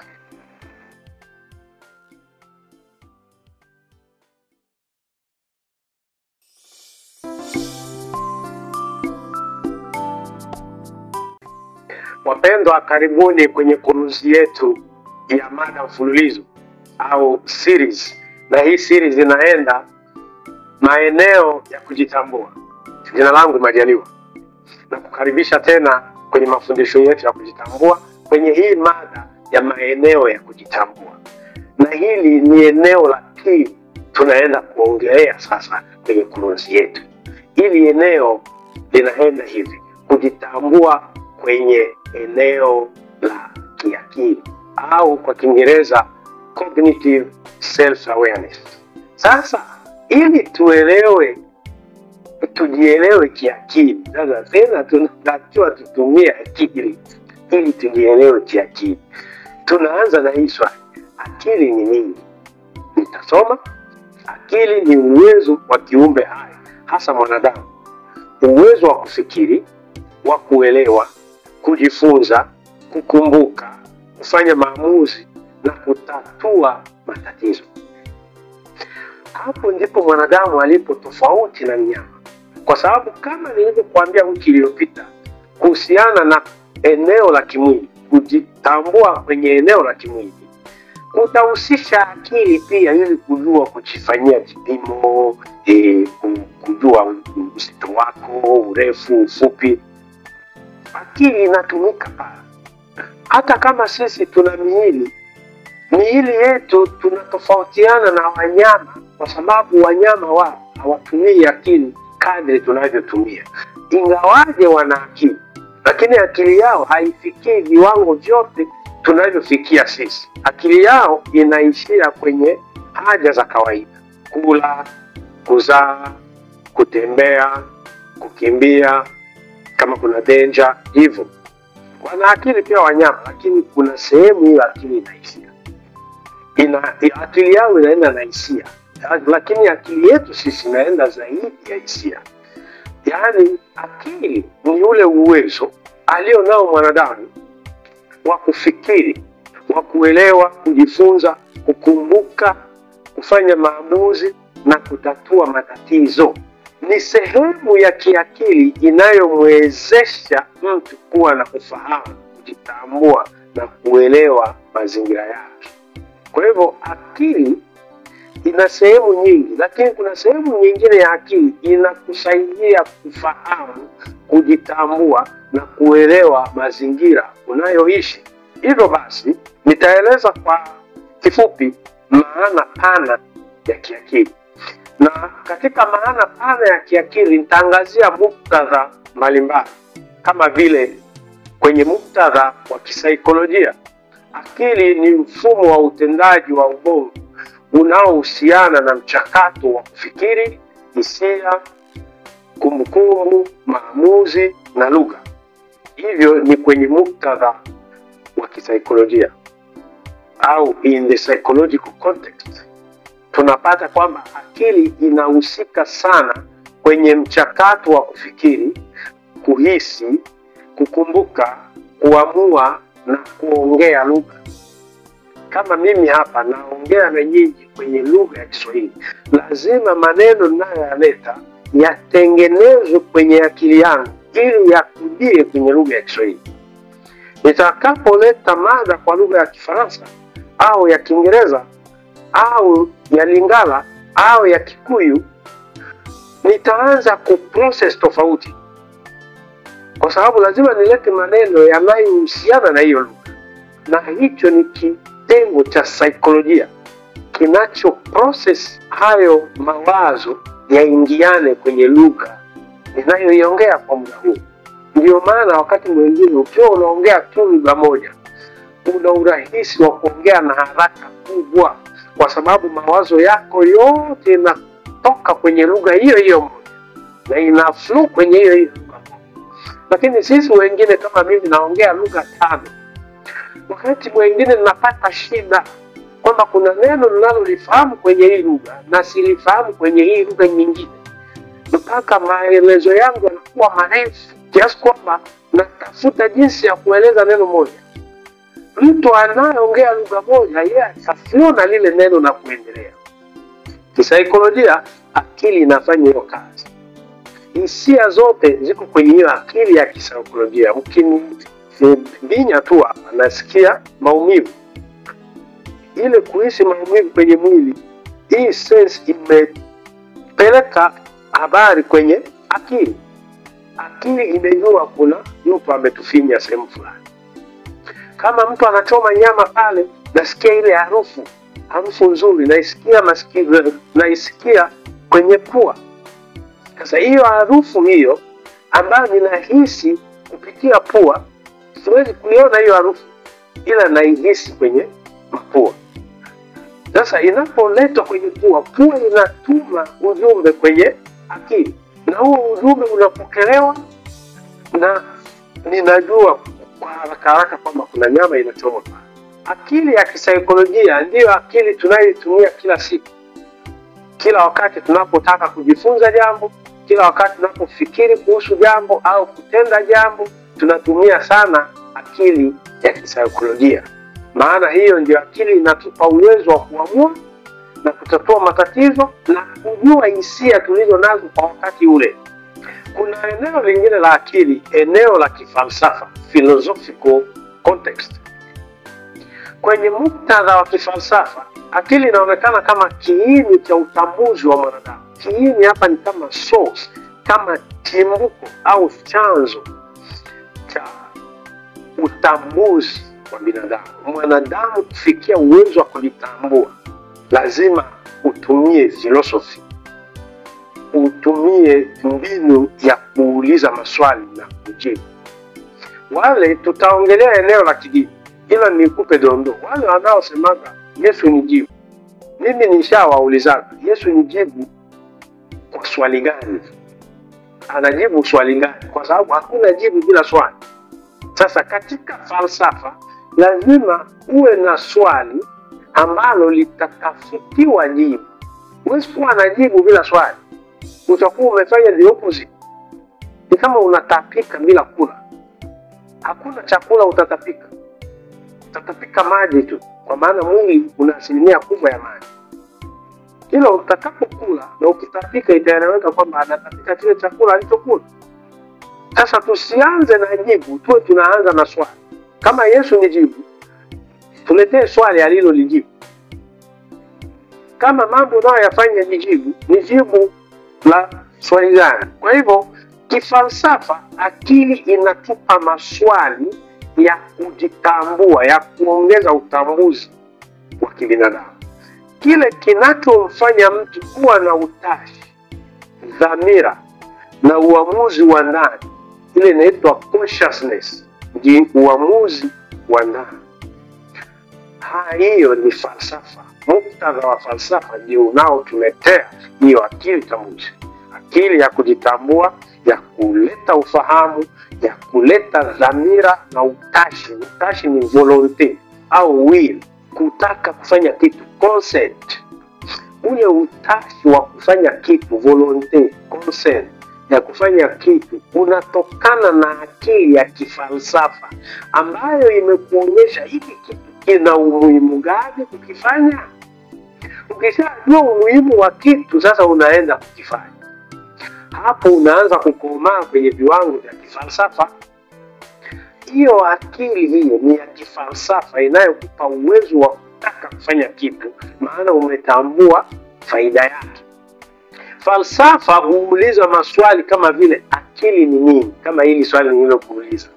[SPEAKER 1] Wapendwa, karibuni kwenye kurunzi yetu ya mada mfululizo au series. Na hii series inaenda maeneo ya kujitambua. Jina langu Majaliwa, na kukaribisha tena kwenye mafundisho yetu ya kujitambua kwenye hii mada ya maeneo ya kujitambua. Na hili ni eneo la pili tunaenda kuongelea sasa kwenye kurunzi yetu. Hili eneo linaenda hivi: kujitambua kwenye eneo la kiakili, au kwa Kiingereza cognitive self awareness. Sasa ili tujielewe kiakili, sasa tena tunatakiwa tutumie akili ili tujielewe kiakili. Tunaanza na hii swali: akili ni nini? Nitasoma. Akili ni uwezo wa kiumbe hai, hasa mwanadamu, uwezo wa kufikiri, wa kuelewa, kujifunza, kukumbuka, kufanya maamuzi na kutatua matatizo. Hapo ndipo mwanadamu alipo tofauti na mnyama, kwa sababu kama nilivyokuambia wiki iliyopita kuhusiana na eneo la kimwili, kujitambua kwenye eneo la kimwili utahusisha akili pia, ili kujua kujifanyia vipimo, kujua uzito wako, urefu, ufupi. Akili inatumika pale. Hata kama sisi tuna miili yetu tunatofautiana na wanyama, kwa sababu wanyama wao hawatumii akili kadri tunavyotumia. Ingawaje wana akili, lakini akili yao haifikii viwango vyote tunavyofikia sisi. Akili yao inaishia kwenye haja za kawaida: kula, kuzaa, kutembea, kukimbia kama kuna danger, hivyo. Wana akili pia wanyama, lakini kuna sehemu hiyo akili inaishia. Akili yao inaenda na hisia, lakini akili yetu sisi inaenda zaidi ya hisia. Yaani akili ni ule uwezo alio nao mwanadamu wa kufikiri, wa kuelewa, kujifunza, kukumbuka, kufanya maamuzi na kutatua matatizo. Ni sehemu ya kiakili inayomwezesha mtu kuwa na kufahamu, kujitambua na kuelewa mazingira yake. Kwa hivyo akili ina sehemu nyingi, lakini kuna sehemu nyingine ya akili inakusaidia kufahamu, kujitambua na kuelewa mazingira unayoishi. Hivyo basi nitaeleza kwa kifupi maana pana ya kiakili. Na katika maana pana ya kiakili nitaangazia muktadha mbalimbali, kama vile kwenye muktadha wa kisaikolojia, akili ni mfumo wa utendaji wa ubongo unaohusiana na mchakato wa kufikiri, hisia, kumbukumbu, maamuzi na lugha. Hivyo ni kwenye muktadha wa kisaikolojia au in the psychological context, tunapata kwamba akili inahusika sana kwenye mchakato wa kufikiri, kuhisi, kukumbuka, kuamua na kuongea lugha. Kama mimi hapa naongea na nyinyi kwenye lugha ya Kiswahili, lazima maneno ninayoyaleta yatengenezwe kwenye akili yangu ili yakujie kwenye lugha ya Kiswahili. Nitakapoleta mada kwa lugha ya Kifaransa au ya Kiingereza au ya Lingala au ya Kikuyu, nitaanza kuprocess tofauti, kwa sababu lazima nilete maneno yanayohusiana na hiyo lugha, na hicho ni kitengo cha saikolojia kinacho process hayo mawazo yaingiane kwenye lugha ninayoiongea kwa muda huu. Ndio maana wakati mwingine ukiwa unaongea tu lugha moja, una urahisi wa kuongea na haraka kubwa, kwa sababu mawazo yako yote yanatoka kwenye lugha hiyo hiyo moja na ina flow kwenye hiyo hiyo lugha. Lakini sisi wengine kama mimi naongea lugha 5, wakati mwingine ninapata shida kwamba kuna neno ninalolifahamu kwenye hii lugha na silifahamu kwenye hii lugha nyingine, mpaka maelezo yangu yanakuwa marefu kiasi kwamba natafuta jinsi ya kueleza neno moja. Mtu anayeongea lugha moja yeye atafuna lile neno na kuendelea. Kisaikolojia, akili inafanya hiyo kazi. Hisia zote ziko kwenye hiyo akili ya kisaikolojia. Ukinibinya tu hapa nasikia maumivu, ile kuhisi maumivu kwenye mwili, hii sense imepeleka habari kwenye akili. Akili imejua kuna mtu ametufinya sehemu fulani. Kama mtu anachoma nyama pale, nasikia ile harufu nzuri, naisikia kwenye pua. Sasa hiyo harufu hiyo ambayo ninahisi kupitia pua, siwezi kuiona hiyo harufu, ila naihisi kwenye mapua. Sasa inapoletwa kwenye pua, pua inatuma ujumbe kwenye akili, na huo ujumbe unapokelewa, na ninajua kwa haraka kwamba kuna nyama inachomwa. Akili ya kisaikolojia ndiyo akili tunayotumia kila siku, kila wakati tunapotaka kujifunza jambo, kila wakati tunapofikiri kuhusu jambo au kutenda jambo, tunatumia sana akili ya kisaikolojia. Maana hiyo ndio akili inatupa uwezo wa kuamua na kutatua matatizo na kujua hisia tulizo nazo kwa wakati ule. Kuna eneo lingine la akili, eneo la kifalsafa, philosophical context. Kwenye muktadha wa kifalsafa, akili inaonekana kama kiini cha utambuzi wa mwanadamu. Kiini hapa ni kama source, kama chimbuko au chanzo cha utambuzi wa binadamu. Mwanadamu kufikia uwezo wa kujitambua, lazima utumie philosophy, utumie mbinu ya kuuliza maswali na kujibu. Wale tutaongelea eneo la kidini, ila nikupe dondoo. Wale wanaosemaga Yesu ni jibu, mimi nishawaulizaga Yesu ni jibu kwa swali gani? Anajibu swali gani? Kwa sababu hakuna jibu bila swali. Sasa katika falsafa lazima uwe na swali ambalo litatafutiwa jibu. Huwezi kuwa na jibu bila swali, utakuwa umefanya the opposite. Ni kama unatapika bila kula. Hakuna chakula utatapika. Utatapika maji tu, kwa maana mwili una asilimia kubwa ya maji. Kila utakapokula na ukitapika, itaeleweka kwamba anatapika kile chakula alichokula. Sasa tusianze na jibu, tuwe tunaanza na swali. Kama Yesu ni jibu, tuletee swali alilolijibu. Kama mambo nayo yafanya ni jibu la swali gani? Kwa hivyo kifalsafa, akili inatupa maswali ya kujitambua, ya kuongeza utambuzi wa kibinadamu. Kile kinachomfanya mtu kuwa na utashi, dhamira na uamuzi wa ndani, ile inaitwa consciousness, ni uamuzi wa ndani. Hiyo ni falsafa. Muktadha wa falsafa ndio unaotuletea hiyo akili tambuzi, akili ya kujitambua, ya kuleta ufahamu, ya kuleta dhamira na utashi. Utashi ni volonte au will, kutaka kufanya kitu, consent. Ule utashi wa kufanya kitu, volonte, consent ya kufanya kitu, unatokana na akili ya kifalsafa ambayo imekuonyesha hiki kitu kina umuhimu gani kukifanya. Ukishajua umuhimu wa kitu, sasa unaenda kukifanya. Hapo unaanza kukomaa kwenye viwango vya kifalsafa. Hiyo akili hiyo ni ya kifalsafa inayokupa uwezo wa kutaka kufanya kitu, maana umetambua faida yake. Falsafa huuliza maswali kama vile akili ni nini, kama hili swali nililokuuliza.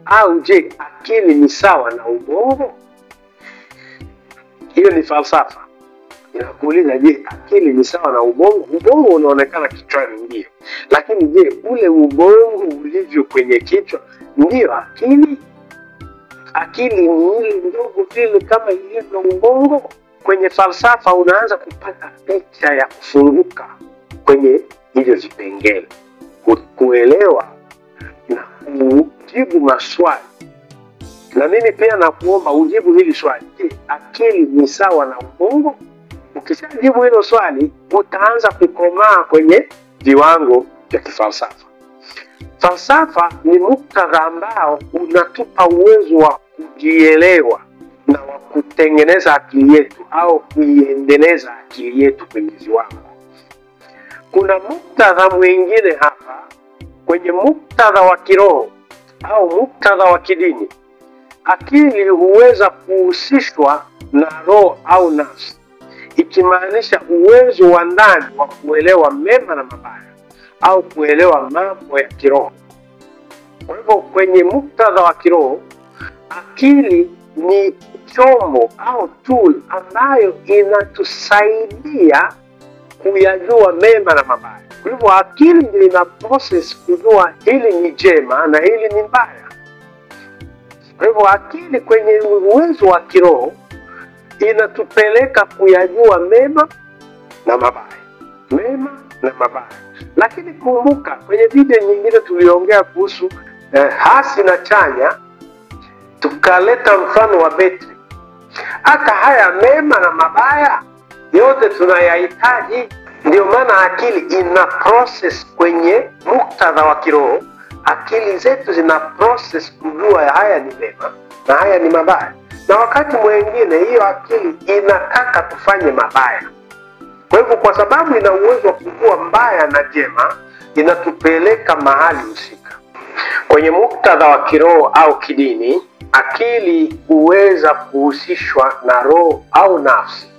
[SPEAKER 1] Au je, akili ni sawa na ubongo? Hiyo ni falsafa. Inakuuliza, je, akili ni sawa na ubongo? Ubongo unaonekana kichwani, ndio. Lakini je, ule ubongo ulivyo kwenye kichwa ndio akili? Akili ni ile ndogo vile kama ilivyo ubongo? Kwenye falsafa unaanza kupata picha ya kufunguka kwenye hivyo vipengele, kuelewa na kujibu maswali. Na mimi pia nakuomba ujibu hili swali. Je, akili ni sawa na ubongo? Ukishajibu hilo swali, utaanza kukomaa kwenye viwango vya kifalsafa. Falsafa ni muktadha ambao unatupa uwezo wa kujielewa na wa kutengeneza akili yetu au kuiendeleza akili yetu kwenye viwango. Kuna muktadha mwingine hapa, kwenye muktadha wa kiroho au muktadha wa kidini. Akili huweza kuhusishwa na roho au nafsi, ikimaanisha uwezo wa ndani wa kuelewa mema na mabaya au kuelewa mambo ya kiroho. Kwa hivyo kwenye muktadha wa kiroho, akili ni chombo au tool ambayo inatusaidia kuyajua mema na mabaya. Kwa hivyo akili ndio ina process kujua hili ni jema na hili ni mbaya. Kwa hivyo akili kwenye uwezo wa kiroho inatupeleka kuyajua mema na mabaya, mema na mabaya. Lakini kumbuka, kwenye video nyingine tuliongea kuhusu hasi na chanya, tukaleta mfano wa betri. Hata haya mema na mabaya yote tunayahitaji. Ndio maana akili ina process kwenye muktadha wa kiroho. Akili zetu zina process kujua haya ni mema na haya ni mabaya, na wakati mwingine hiyo akili inataka tufanye mabaya. Kwa hivyo kwa sababu ina uwezo wa kujua mbaya na jema, inatupeleka mahali husika. Kwenye muktadha wa kiroho au kidini, akili huweza kuhusishwa na roho au nafsi,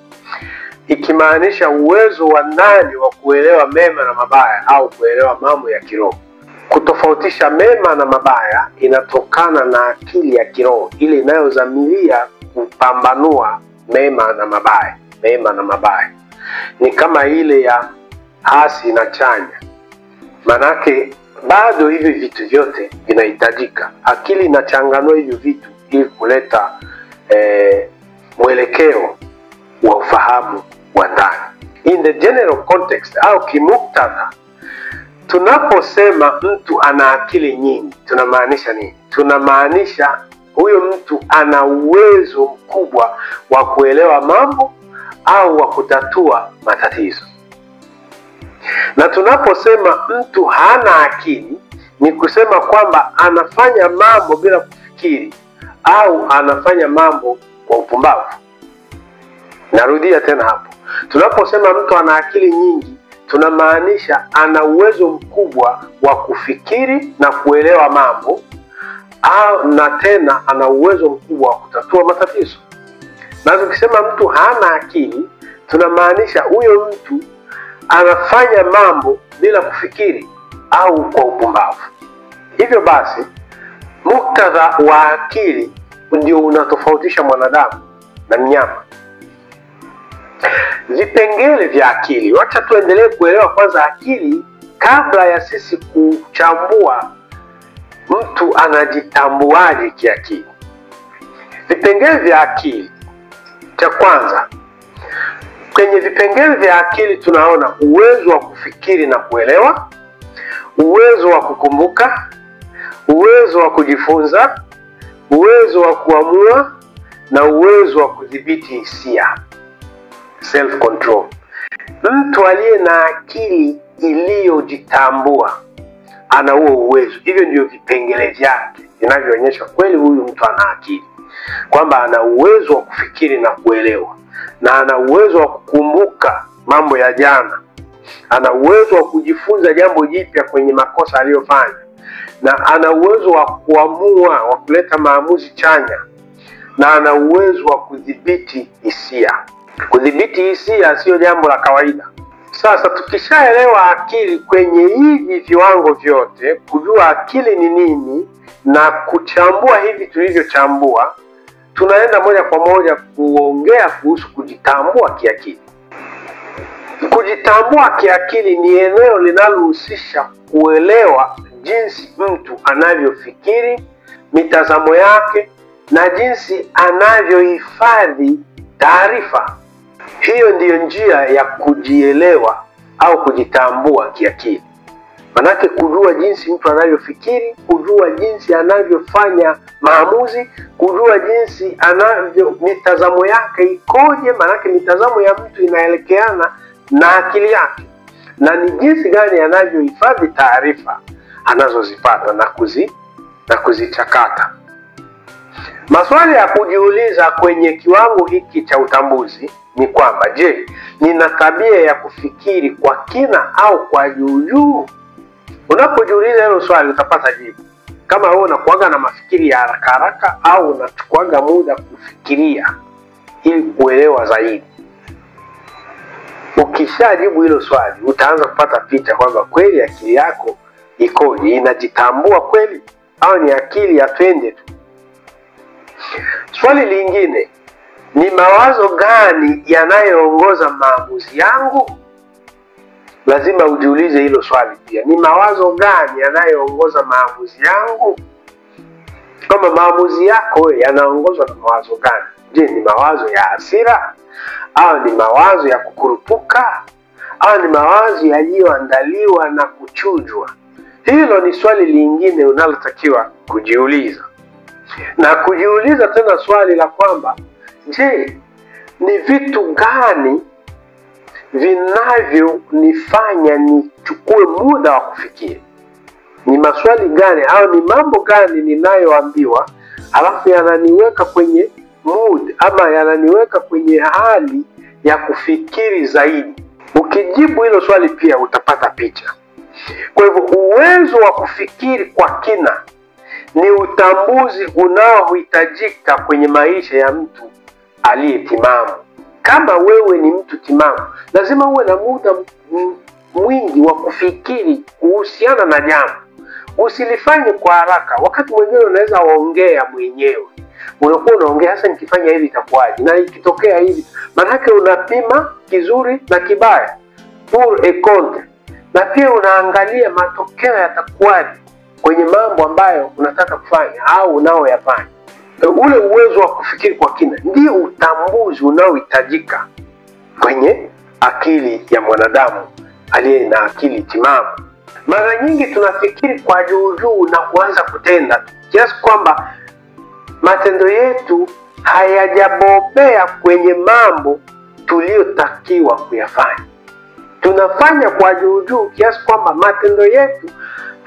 [SPEAKER 1] ikimaanisha uwezo wa ndani wa kuelewa mema na mabaya au kuelewa mambo ya kiroho. Kutofautisha mema na mabaya inatokana na akili ya kiroho, ile inayozamilia kupambanua mema na mabaya. Mema na mabaya ni kama ile ya hasi na chanya. Manake bado hivi vitu vyote vinahitajika. Akili inachanganua hivi vitu ili kuleta mwelekeo wa ufahamu wa ndani. In the general context au kimuktadha, tunaposema mtu ana akili nyingi, tunamaanisha nini? Tunamaanisha huyo mtu ana uwezo mkubwa wa kuelewa mambo au wa kutatua matatizo. Na tunaposema mtu hana akili, ni kusema kwamba anafanya mambo bila kufikiri au anafanya mambo kwa upumbavu. Narudia tena hapo. Tunaposema mtu ana akili nyingi, tunamaanisha ana uwezo mkubwa wa kufikiri na kuelewa mambo, au na tena ana uwezo mkubwa wa kutatua matatizo. Na tukisema mtu hana akili, tunamaanisha huyo mtu anafanya mambo bila kufikiri au kwa upumbavu. Hivyo basi, muktadha wa akili ndio unatofautisha mwanadamu na mnyama. Vipengele vya akili. Wacha tuendelee kuelewa kwanza akili kabla ya sisi kuchambua mtu mtu anajitambuaje kiakili? Vipengele vya akili. Cha kwanza, kwenye vipengele vya akili tunaona uwezo wa kufikiri na kuelewa, uwezo wa kukumbuka, uwezo wa kujifunza, uwezo wa kuamua na uwezo wa kudhibiti hisia, self control. Mtu aliye na akili iliyojitambua ana huo uwezo. Hivyo ndio vipengele vyake vinavyoonyesha kweli huyu mtu ana akili, kwamba ana uwezo wa kufikiri na kuelewa, na ana uwezo wa kukumbuka mambo ya jana, ana uwezo wa kujifunza jambo jipya kwenye makosa aliyofanya, na ana uwezo wa kuamua, wa kuleta maamuzi chanya, na ana uwezo wa kudhibiti hisia. Kudhibiti hisia sio jambo la kawaida. Sasa tukishaelewa akili kwenye hivi viwango vyote, kujua akili ni nini na kuchambua hivi tulivyochambua, tunaenda moja kwa moja kuongea kuhusu kujitambua kiakili. Kujitambua kiakili ni eneo linalohusisha kuelewa jinsi mtu anavyofikiri, mitazamo yake, na jinsi anavyohifadhi taarifa. Hiyo ndiyo njia ya kujielewa au kujitambua kiakili. Manake kujua jinsi mtu anavyofikiri, kujua jinsi anavyofanya maamuzi, kujua jinsi mitazamo yake ikoje, manake mitazamo ya mtu inaelekeana na akili yake, na ni jinsi gani anavyohifadhi taarifa anazozipata na kuzichakata. Maswali ya kujiuliza kwenye kiwango hiki cha utambuzi ni kwamba, je, nina tabia ya kufikiri kwa kina au kwa juu? Unapojiuliza hilo swali utapata jibu. Kama wewe unakuaga na mafikiri ya haraka haraka au unachukuaga muda kufikiria ili kuelewa zaidi. Ukishajibu hilo swali utaanza kupata picha kwamba kweli akili yako ikoje, inajitambua kweli au ni akili ya twende tu. Swali lingine ni mawazo gani yanayoongoza maamuzi yangu? Lazima ujiulize hilo swali pia. Ni mawazo gani yanayoongoza maamuzi yangu? Kama maamuzi yako yanaongozwa na mawazo gani? Je, ni mawazo ya hasira au ni mawazo ya kukurupuka au ni mawazo yaliyoandaliwa na kuchujwa? Hilo ni swali lingine unalotakiwa kujiuliza. Na kujiuliza tena swali la kwamba, je, ni vitu gani vinavyonifanya nichukue muda wa kufikiri? Ni maswali gani au ni mambo gani ninayoambiwa alafu yananiweka kwenye mood ama yananiweka kwenye hali ya kufikiri zaidi? Ukijibu hilo swali pia utapata picha. Kwa hivyo uwezo wa kufikiri kwa kina ni utambuzi unaohitajika kwenye maisha ya mtu aliyetimamu. Kama wewe ni mtu timamu, lazima uwe na muda mwingi wa kufikiri kuhusiana na jambo. Usilifanye kwa haraka. Wakati mwingine unaweza waongea mwenyewe. Unakuwa unaongea, hasa nikifanya hivi itakuwaje? Na ikitokea hivi, manake unapima kizuri na kibaya, pour et contre. Na pia unaangalia matokeo yatakuwaje kwenye mambo ambayo unataka kufanya au unaoyafanya. Ule uwezo wa kufikiri kwa kina ndio utambuzi unaohitajika kwenye akili ya mwanadamu aliye na akili timamu. Mara nyingi tunafikiri kwa juu na kuanza kutenda kiasi kwamba matendo yetu hayajabobea kwenye mambo tuliyotakiwa kuyafanya. Tunafanya kwa juu kiasi kwamba matendo yetu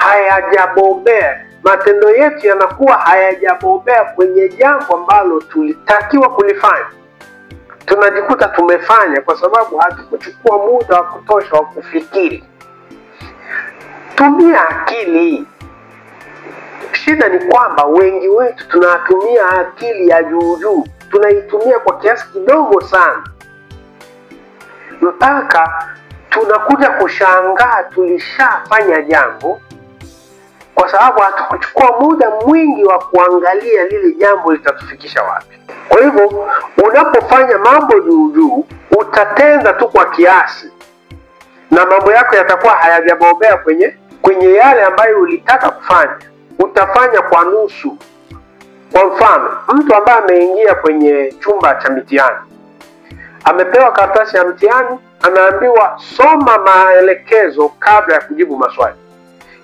[SPEAKER 1] hayajabobea. Matendo yetu yanakuwa hayajabobea kwenye jambo ambalo tulitakiwa kulifanya. Tunajikuta tumefanya kwa sababu hatukuchukua muda wa kutosha wa kufikiri. Tumia akili. Shida ni kwamba wengi wetu tunatumia akili ya juu. Tunaitumia kwa kiasi kidogo sana, mpaka tunakuja kushangaa tulishafanya jambo kwa sababu hatukuchukua muda mwingi wa kuangalia lile jambo litatufikisha wapi. Kwa hivyo unapofanya mambo juu, utatenda tu kwa kiasi na mambo yako yatakuwa hayajabobea kwenye yale ambayo ulitaka kufanya. utafanya kwa nusu. Kwa mfano, mtu ambaye ameingia kwenye chumba cha mitihani, amepewa karatasi ya mtihani, anaambiwa soma maelekezo kabla ya kujibu maswali.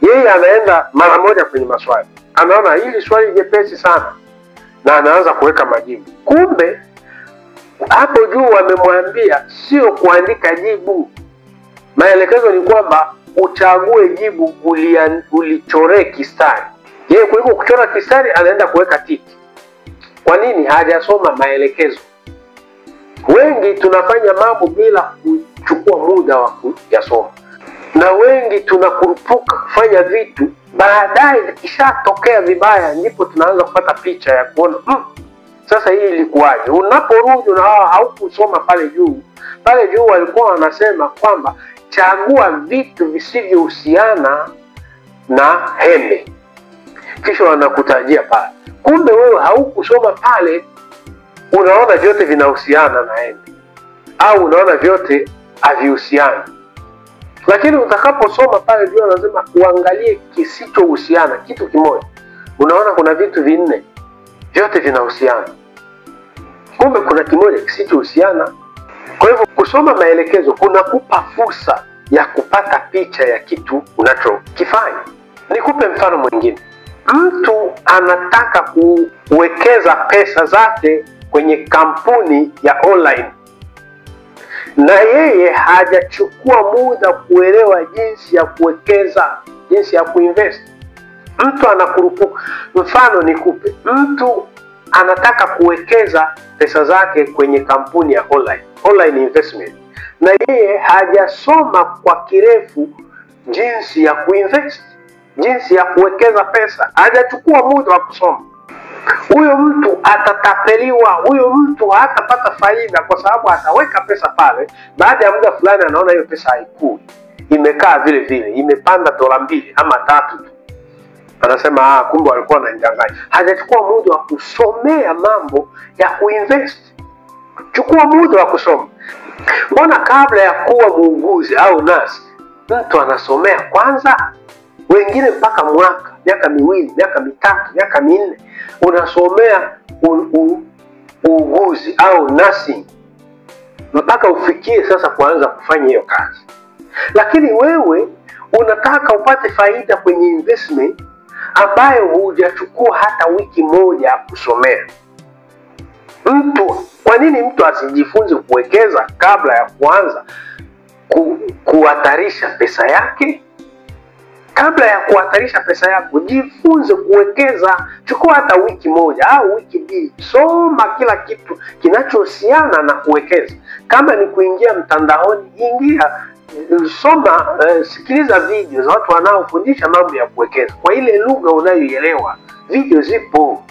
[SPEAKER 1] Yeye anaenda mara moja kwenye maswali, anaona hili swali jepesi sana na anaanza kuweka majibu. Kumbe hapo juu wamemwambia sio kuandika jibu. Maelekezo ni kwamba uchague jibu, ulichoree kistari. Yeye kuliko kuchora kistari anaenda kuweka tiki. Kwa nini? Hajasoma maelekezo. Wengi tunafanya mambo bila kuchukua muda wa kuyasoma, na wengi tunakurupuka kufanya vitu, baadaye vikishatokea vibaya ndipo tunaanza kupata picha ya kuona sasa hii ilikuwaje. Unaporudi na haukusoma pale juu. Pale juu walikuwa wanasema kwamba chagua vitu visivyohusiana na hembe, kisha wanakutajia pale. Kumbe wewe haukusoma pale, unaona vyote vinahusiana na hembe, au unaona vyote havihusiani. Lakini utakaposoma pale juu wanasema uangalie kisichohusiana, kitu kimoja. Unaona kuna vitu vinne, vyote vinahusiana. Kumbe kuna kimoja kisichohusiana. Kwa hivyo kusoma maelekezo kunakupa fursa ya kupata picha ya kitu unachokifanya. Nikupe mfano mwingine. Mtu anataka kuwekeza pesa zake kwenye kampuni ya online, na yeye hajachukua muda kuelewa jinsi ya kuwekeza, jinsi ya kuinvest. Mtu anakurupuka. Mfano nikupe, mtu anataka kuwekeza pesa zake kwenye kampuni ya online investment, na yeye hajasoma kwa kirefu jinsi ya kuinvest, jinsi ya kuwekeza pesa. Hajachukua muda wa kusoma. Huyo mtu atatapeliwa, huyo mtu hatapata faida, kwa sababu ataweka pesa pale, baada ya muda fulani anaona hiyo pesa haikui, imekaa vile vile, imepanda $2 ama 3 tu. Anasema kumbe walikuwa wananidanganya. Hajachukua muda wa kusomea mambo ya kuinvest. Chukua muda wa kusoma. Mbona kabla ya kuwa muuguzi au nurse mtu anasomea kwanza? Wengine mpaka miaka 2, miaka 3, miaka 4 unasomea uuguzi au nursing mpaka ufikie sasa kuanza kufanya hiyo kazi. Lakini wewe unataka upate faida kwenye investment ambayo hujachukua hata wiki moja kusomea. Kwa nini mtu asijifunze kuwekeza kabla ya kuanza kuhatarisha pesa yake? Kabla ya kuhatarisha pesa yako, jifunze kuwekeza. Chukua hata wiki moja au wiki 2, soma kila kitu kinachohusiana na kuwekeza. Kama ni kuingia mtandaoni, ingia, soma, sikiliza video za watu wanaofundisha mambo ya kuwekeza kwa ile lugha unayoielewa. Video zipo,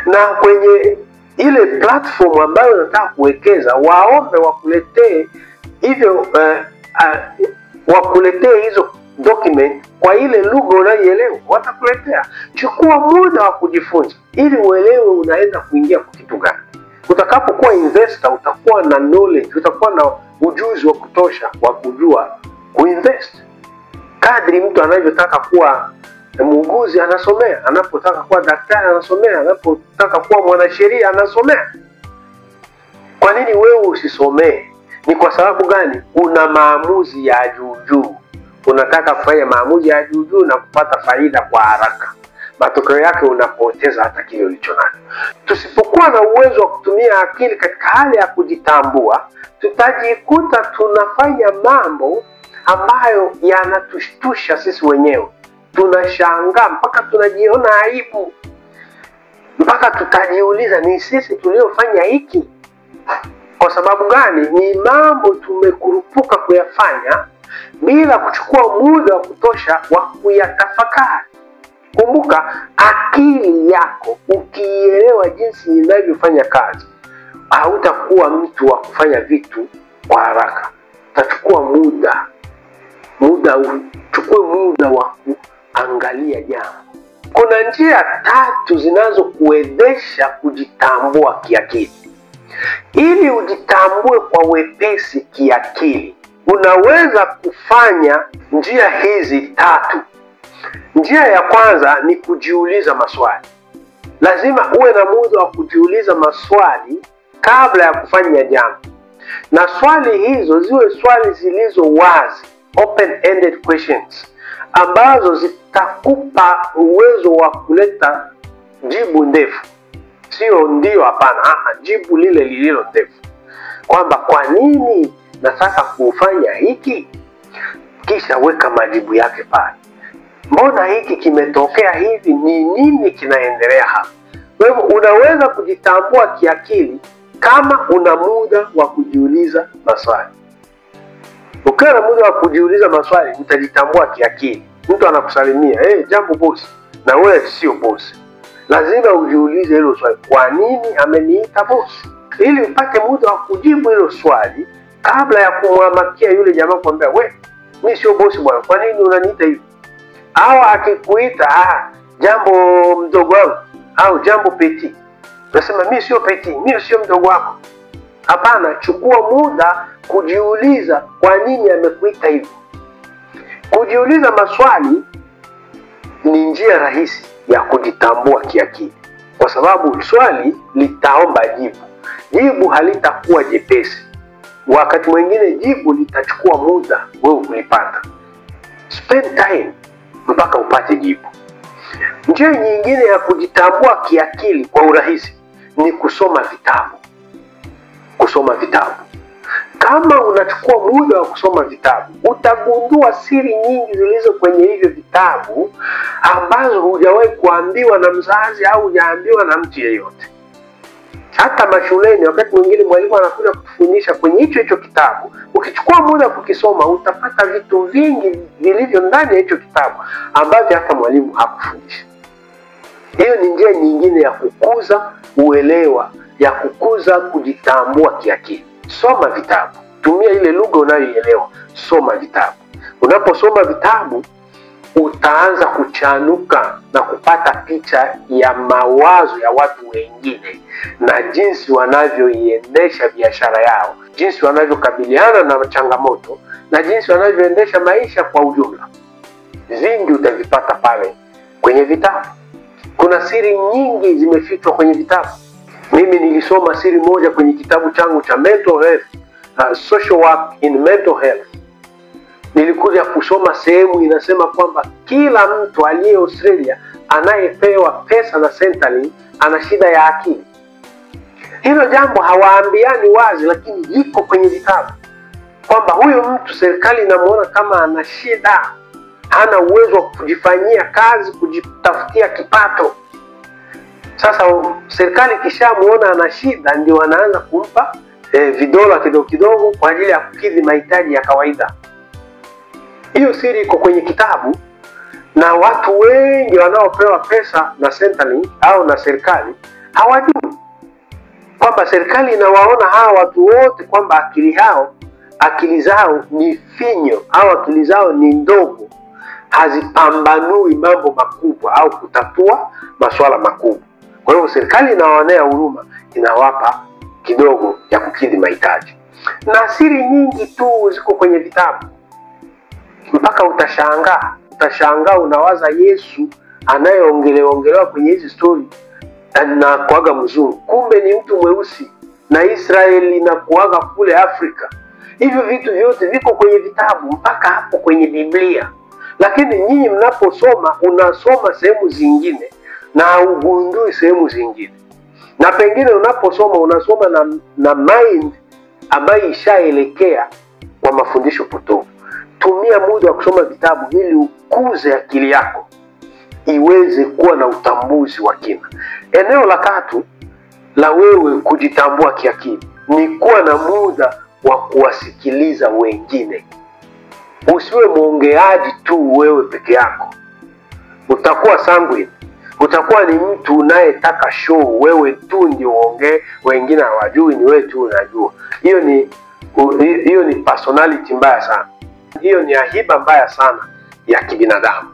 [SPEAKER 1] na kwenye ile platform ambayo unataka kuwekeza, waombe wakuletee hivyo, wakuletee hizo document kwa ile lugha unayoielewa, watakuletea. Chukua muda wa kujifunza ili uelewe unaenda kuingia kwa kitu gani. Utakapokuwa investor utakuwa na knowledge, utakuwa na ujuzi wa kutosha wa kujua kuinvest. Kadri mtu anavyotaka kuwa muuguzi anasomea, anapotaka kuwa daktari anasomea, anapotaka kuwa mwanasheria anasomea. Kwa nini wewe usisomee? Ni kwa sababu gani? Una maamuzi ya juu. Unataka kufanya maamuzi ya juu na kupata faida kwa haraka. Matokeo yake unapoteza hata kile ulicho nacho. Tusipokuwa na uwezo wa kutumia akili katika hali ya kujitambua, tutajikuta tunafanya mambo ambayo yanatushtusha sisi wenyewe. Tunashangaa mpaka tunajiona aibu, mpaka tutajiuliza ni sisi tuliofanya hiki. Kwa sababu gani? Ni mambo tumekurupuka kuyafanya bila kuchukua muda wa kutosha wa kuyatafakari. Kumbuka, akili yako ukielewa jinsi inavyofanya kazi, hautakuwa mtu wa kufanya vitu kwa haraka. Utachukua muda, uchukue muda wa kuangalia jambo. Kuna njia 3 zinazokuwezesha kujitambua kiakili. Ili ujitambue kwa wepesi kiakili, unaweza kufanya njia hizi 3. Njia ya kwanza ni kujiuliza maswali. Lazima uwe na muda wa kujiuliza maswali kabla ya kufanya jambo, na swali hizo ziwe swali zilizo wazi, open-ended questions, ambazo zitakupa uwezo wa kuleta jibu ndefu. Sio ndio, hapana, jibu lile lililo ndefu, kwamba kwa nini nataka kufanya hiki, kisha weka majibu yake pale. Mbona hiki kimetokea hivi? Ni nini kinaendelea hapa? Kwa hivyo unaweza kujitambua kiakili kama una muda wa kujiuliza maswali. Ukiwa na muda wa kujiuliza maswali, utajitambua kiakili. Mtu anakusalimia, jambo bosi, na wewe sio bosi. Lazima ujiulize hilo swali, kwa nini ameniita bosi? Ili upate muda wa kujibu hilo swali kabla ya kumwamakia yule jamaa kwambia, mimi sio bosi bwana, kwa nini unaniita hivi? Au akikuita jambo mdogo wangu au jambo peti, unasema mimi sio peti, mimi sio mdogo wako. Hapana, chukua muda kujiuliza kwa nini amekuita hivyo. Kujiuliza maswali ni njia rahisi ya kujitambua kiakili, kwa sababu swali litaomba jibu. Jibu halitakuwa jepesi. Wakati mwingine jibu litachukua muda wewe kulipata. Spend time mpaka upate jibu. Njia nyingine ya kujitambua kiakili kwa urahisi ni kusoma vitabu. Kusoma vitabu. Kama unachukua muda wa kusoma vitabu, utagundua siri nyingi zilizo kwenye hivyo vitabu ambazo hujawahi kuambiwa na mzazi au hujaambiwa na mtu yeyote. Hata mashuleni wakati mwingine mwalimu anakuja kufundisha kwenye hicho kitabu, ukichukua muda kukisoma utapata vitu vingi vilivyo ndani ya hicho kitabu ambavyo hata mwalimu hakufundisha. Hiyo ni njia nyingine ya kukuza uelewa, ya kukuza kujitambua kiakili. Soma vitabu. Tumia ile lugha unayoielewa. Soma vitabu. Unaposoma vitabu utaanza kuchanuka na kupata picha ya mawazo ya watu wengine na jinsi wanavyoiendesha biashara yao, jinsi wanavyokabiliana na changamoto na jinsi wanavyoendesha maisha kwa ujumla. Vingi utavipata pale kwenye vitabu. Kuna siri nyingi zimefichwa kwenye vitabu. Mimi nilisoma siri moja kwenye kitabu changu cha Mental Health, Social Work in Mental Health. Nilikuja kusoma sehemu inasema kwamba kila mtu aliye Australia anayepewa pesa na Centrelink ana shida ya akili. Hilo jambo hawaambiani wazi, lakini liko kwenye vitabu kwamba huyo mtu serikali inamuona kama ana shida, hana uwezo wa kujifanyia kazi, kujitafutia kipato. Sasa serikali kishamuona ana shida, ndio wanaanza kumpa vidola kidogo kidogo kwa ajili ya kukidhi mahitaji ya kawaida. Hiyo siri iko kwenye kitabu, na watu wengi wanaopewa pesa na Centrelink au na serikali hawajui kwamba serikali inawaona hawa watu wote kwamba akili zao ni finyo au akili zao ni ndogo, hazipambanui mambo makubwa au kutatua masuala makubwa. Kwa hiyo serikali inawaonea huruma, inawapa kidogo ya kukidhi mahitaji. Na siri nyingi tu ziko kwenye vitabu mpaka utashangaa unawaza Yesu anayeongelewa kwenye hizi story na kuaga mzungu, kumbe ni mtu mweusi, na Israeli na kuaga kule Afrika. Hivyo vitu vyote viko kwenye vitabu mpaka hapo kwenye Biblia. Lakini nyinyi mnaposoma, unasoma sehemu zingine na ugundui sehemu zingine. Na pengine unaposoma unasoma na mind ambayo ishaelekea kwa mafundisho potofu. Tumia muda wa kusoma vitabu ili ukuze akili yako iweze kuwa na utambuzi wa kina. Eneo la tatu la wewe kujitambua kiakili ni kuwa na muda wa kuwasikiliza wengine. Usiwe mwongeaji tu wewe peke yako. Utakuwa sanguine. Utakuwa ni mtu unayetaka show, wewe tu ndio uongee, wengine hawajui, ni wewe tu unajua. Hiyo ni personality mbaya sana. Hiyo ni ahiba mbaya sana ya kibinadamu.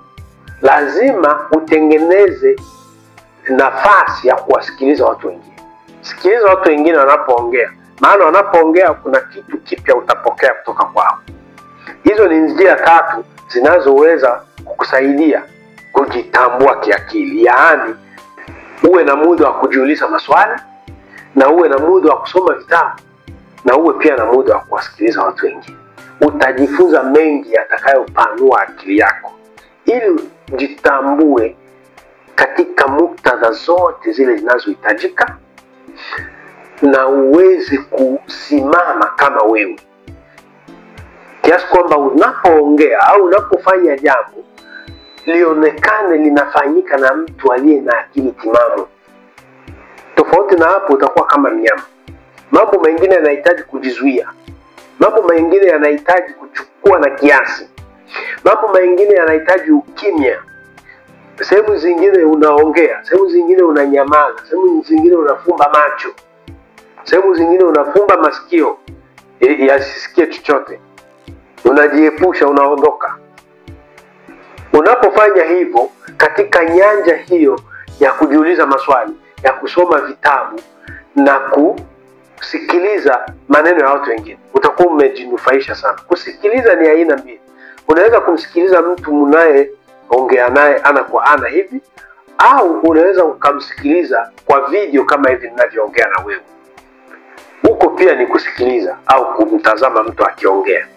[SPEAKER 1] Lazima utengeneze nafasi ya kuwasikiliza watu wengine. Sikiliza watu wengine wanapoongea, maana wanapoongea kuna kitu kipya utapokea kutoka kwao. Hizo ni njia tatu zinazoweza kukusaidia kujitambua kiakili, yaani uwe na muda wa kujiuliza maswali, na uwe na muda wa kusoma vitabu, na uwe pia na muda wa kuwasikiliza watu wengine. Utajifunza mengi yatakayopanua akili yako ili ujitambue katika muktadha zote zile zinazohitajika, na uweze kusimama kama wewe, kiasi kwamba unapoongea au unapofanya jambo lionekane linafanyika na mtu aliye na akili timamu. Tofauti na hapo utakuwa kama mnyama. Mambo mengine yanahitaji kujizuia, mambo mengine yanahitaji kuchukua na kiasi, mambo mengine yanahitaji ukimya. Sehemu zingine unaongea, sehemu zingine unanyamaza, sehemu zingine unafumba macho, sehemu zingine unafumba masikio yasisikie chochote, unajiepusha, unaondoka. Unapofanya hivyo katika nyanja hiyo ya kujiuliza maswali, ya kusoma vitabu na kusikiliza maneno ya watu wengine, utakuwa umejinufaisha sana. Kusikiliza ni aina mbili. Unaweza kumsikiliza mtu mnayeongea naye ana kwa ana hivi, au unaweza ukamsikiliza kwa video kama hivi ninavyoongea na wewe. Huko pia ni kusikiliza au kumtazama mtu akiongea.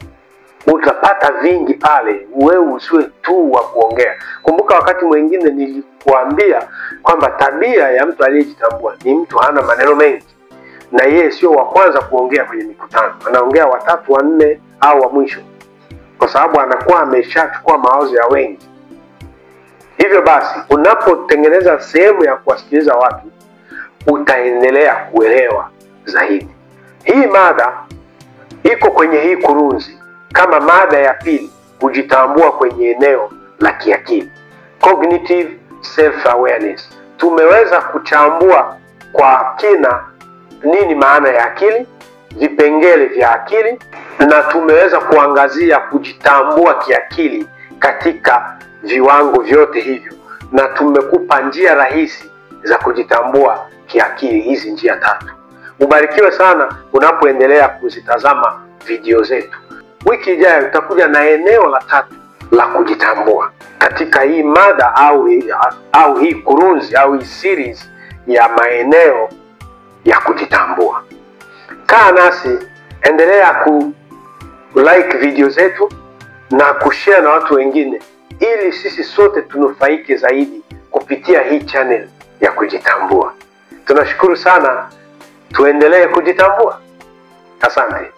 [SPEAKER 1] Utapata vingi pale, wewe usiwe tu wa kuongea. Kumbuka wakati mwingine nilikuambia kwamba tabia ya mtu aliyejitambua ni mtu hana maneno mengi, na yeye sio wa kwanza kuongea kwenye mikutano. Anaongea watatu, wanne au wa mwisho, kwa sababu anakuwa ameshachukua mawazo ya wengi. Hivyo basi, unapotengeneza sehemu ya kuwasikiliza watu, utaendelea kuelewa zaidi. Hii mada iko kwenye hii kurunzi kama mada ya pili, kujitambua kwenye eneo la kiakili, cognitive self awareness. Tumeweza kuchambua kwa kina nini maana ya akili, vipengele vya akili, na tumeweza kuangazia kujitambua kiakili katika viwango vyote hivyo, na tumekupa njia rahisi za kujitambua kiakili, hizi njia 3. Ubarikiwe sana unapoendelea kuzitazama video zetu. Wiki ijayo tutakuja na eneo la 3 la kujitambua katika hii mada au hii kurunzi au hii series ya maeneo ya kujitambua. Kaa nasi, endelea ku like video zetu na kushare na watu wengine, ili sisi sote tunufaike zaidi kupitia hii channel ya kujitambua. Tunashukuru sana, tuendelee kujitambua. Asante.